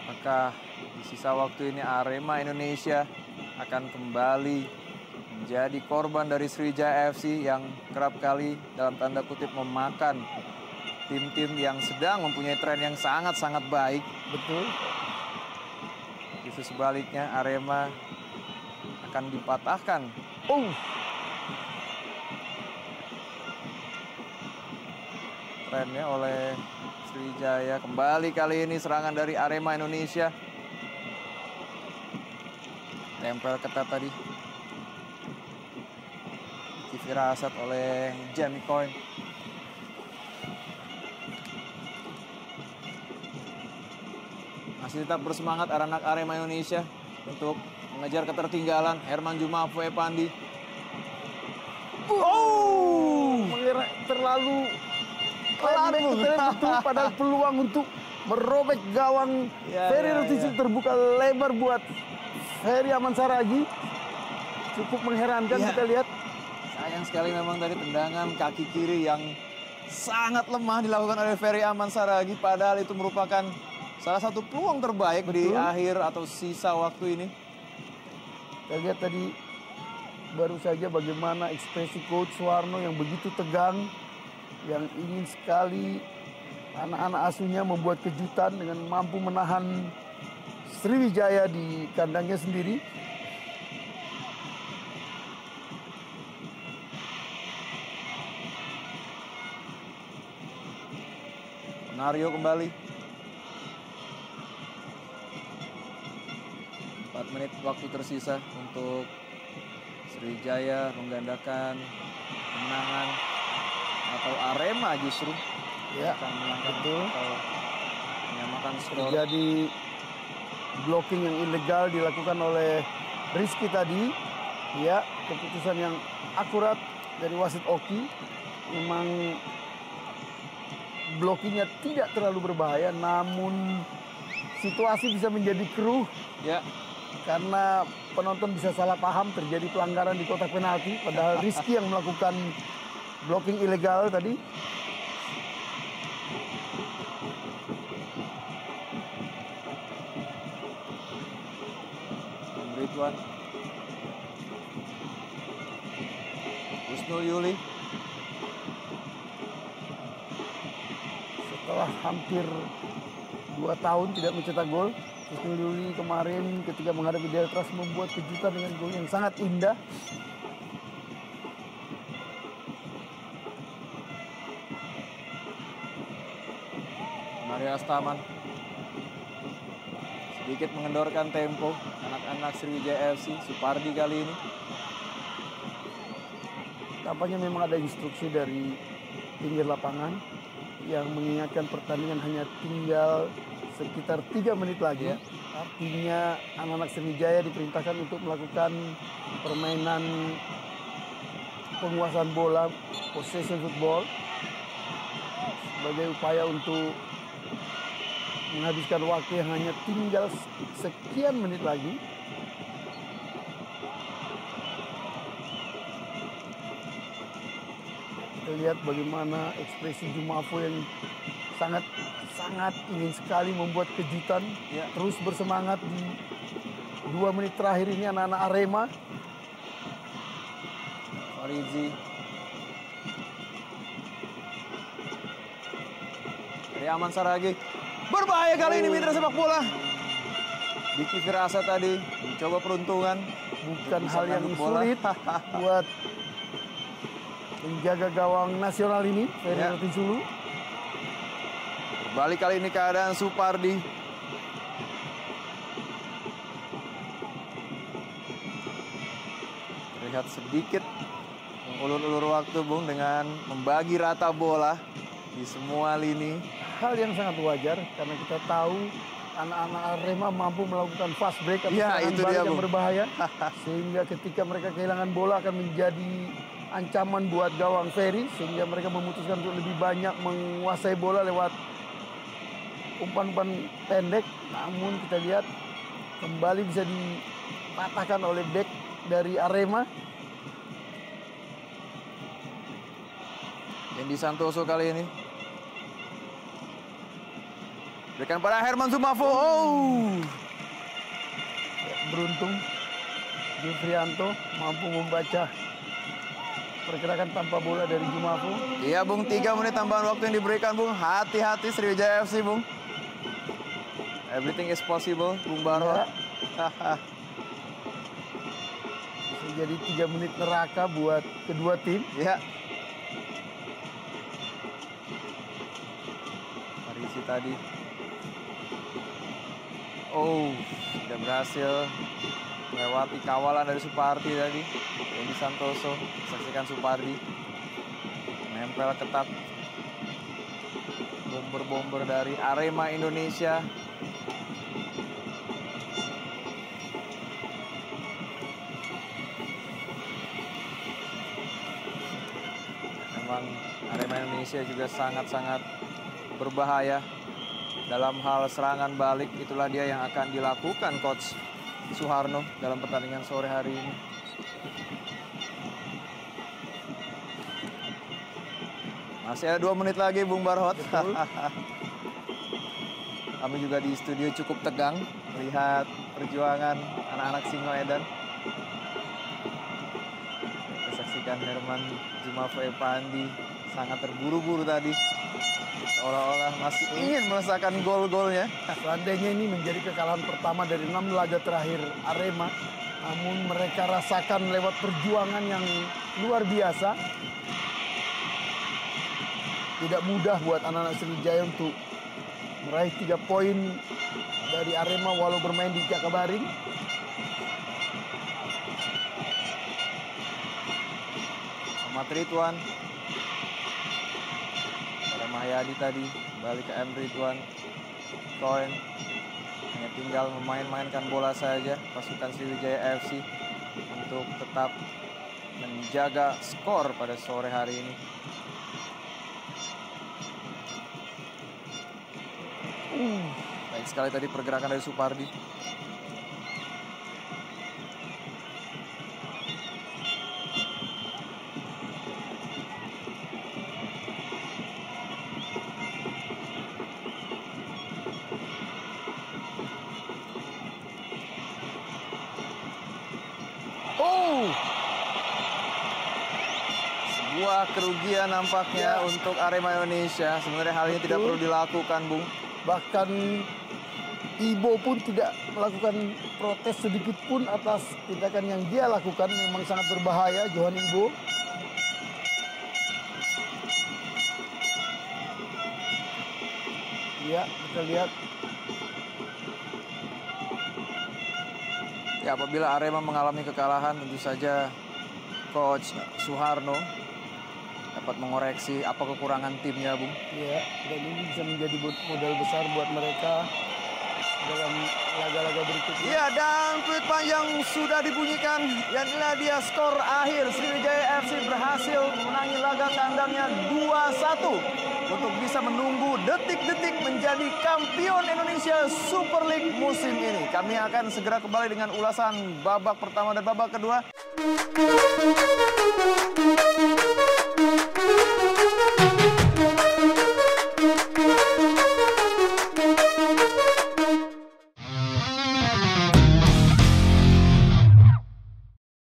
Maka di sisa waktu ini Arema Indonesia akan kembali menjadi korban dari Sriwijaya FC yang kerap kali dalam tanda kutip memakan tim-tim yang sedang mempunyai tren yang sangat-sangat baik.
Betul.
Justru sebaliknya Arema akan dipatahkan.
Oh,
Trennya oleh Sriwijaya. Kembali kali ini serangan dari Arema Indonesia. Tempel ketat tadi. Firasat oleh Jamie Coyne. Masih tetap bersemangat anak Arema Indonesia untuk mengejar ketertinggalan. Herman Jumafo Epandi.
terlalu betul, padahal peluang untuk merobek gawang Ferry Rotici terbuka lebar buat Ferry Aman Saragi. Cukup mengherankan kita lihat.
Sayang sekali memang dari tendangan kaki kiri yang sangat lemah dilakukan oleh Ferry Aman Saragi. Padahal itu merupakan salah satu peluang terbaik di akhir atau sisa waktu ini.
Kita lihat tadi baru saja bagaimana ekspresi Coach Suwarno yang begitu tegang. Yang ingin sekali anak-anak asuhnya membuat kejutan dengan mampu menahan Sriwijaya di kandangnya sendiri.
Nario kembali. 4 menit waktu tersisa untuk Sriwijaya menggandakan kemenangan atau Arema justru akan menangkan atau menyamakan skor.
Jadi blocking yang ilegal dilakukan oleh Rizky tadi. Ya, keputusan yang akurat dari wasit Oki. Memang blockingnya tidak terlalu berbahaya, namun situasi bisa menjadi keruh.
Ya.
Karena penonton bisa salah paham terjadi pelanggaran di kotak penalti. Padahal Rizky yang melakukan blocking ilegal tadi.
Ridwan. Husnul Yuli.
Setelah hampir 2 tahun tidak mencetak gol, Husnul Yuli kemarin ketika menghadapi Deltras membuat kejutan dengan gol yang sangat indah.
Maria Astaman sedikit mengendorkan tempo anak-anak Sriwijaya FC. Supardi kali ini
tampaknya memang ada instruksi dari pinggir lapangan yang mengingatkan pertandingan hanya tinggal sekitar 3 menit lagi. Artinya anak-anak Sriwijaya diperintahkan untuk melakukan permainan penguasaan bola, possession football, sebagai upaya untuk menghabiskan waktu yang hanya tinggal sekian menit lagi. lihat bagaimana ekspresi Jumafo yang sangat ingin sekali membuat kejutan.
Ya.
Terus bersemangat di 2 menit terakhir ini anak-anak Arema.
Farizi. Dari Aman Saragi. Berbahaya kali ini mitra sepak bola. Diki Firasa tadi mencoba peruntungan.
Bukan hal yang sulit buat menjaga gawang nasional ini, Ferry Rotinsulu.
Berbalik kali ini keadaan Supardi. Terlihat sedikit mengulur-ulur waktu, Bung, dengan membagi rata bola di semua lini.
Hal yang sangat wajar karena kita tahu anak-anak Arema mampu melakukan fast break atau serangan balik yang berbahaya. Sehingga ketika mereka kehilangan bola akan menjadi ancaman buat gawang Ferry. Sehingga mereka memutuskan untuk lebih banyak menguasai bola lewat umpan-umpan pendek. Namun kita lihat kembali bisa dipatahkan oleh bek dari Arema.
Yendi Santoso kali ini. Berikan pada Herman Jumafo. Oh.
Beruntung Jufrianto mampu membaca pergerakan tanpa bola dari Jumafo.
Iya, Bung, 3 menit tambahan waktu yang diberikan, Bung. Hati-hati Sriwijaya FC, Bung. Everything is possible, Bung Baro.
Ya. Bisa jadi 3 menit neraka buat kedua tim.
Ya. Marisi tadi. Oh, tidak berhasil melewati kawalan dari Supardi tadi. Yendi Santoso, saksikan Supardi nempel ketat. Bomber-bomber dari Arema Indonesia. Memang Arema Indonesia juga sangat-sangat berbahaya dalam hal serangan balik. Itulah dia yang akan dilakukan Coach Suharno dalam pertandingan sore hari ini. Masih ada 2 menit lagi, Bung Barhot. Kami juga di studio cukup tegang melihat perjuangan anak-anak Singoedan. Kita saksikan Herman Jumafo Epandi sangat terburu-buru tadi. Seolah-olah masih ingin merasakan gol-golnya.
Seandainya ini menjadi kekalahan pertama dari 6 laga terakhir Arema. Namun mereka rasakan lewat perjuangan yang luar biasa. Tidak mudah buat anak-anak Sriwijaya untuk meraih 3 poin dari Arema walau bermain di Jakabaring.
Ahmad Ridwan. Mahyadi tadi balik ke M. Ridwan. Koen hanya tinggal memain-mainkan bola saja pasukan Sriwijaya FC untuk tetap menjaga skor pada sore hari ini. Baik sekali tadi pergerakan dari Supardi. Sebuah kerugian nampaknya untuk Arema Indonesia. Sebenarnya hal ini tidak perlu dilakukan, Bung.
Bahkan Ibo pun tidak melakukan protes sedikit pun atas tindakan yang dia lakukan. Memang sangat berbahaya, Johan Ibo. Ya, kita lihat.
Ya, apabila Arema mengalami kekalahan, tentu saja Coach Suharno dapat mengoreksi apa kekurangan timnya, Bung.
Ya, dan ini bisa menjadi modal besar buat mereka dalam laga-laga berikutnya.
Ya, dan tweet panjang sudah dibunyikan. Dan inilah dia skor akhir. Sriwijaya FC berhasil menangi laga kandangnya 2-1 untuk bisa menunggu detik-detik menjadi kampion Indonesia Super League musim ini. Kami akan segera kembali dengan ulasan babak pertama dan babak kedua.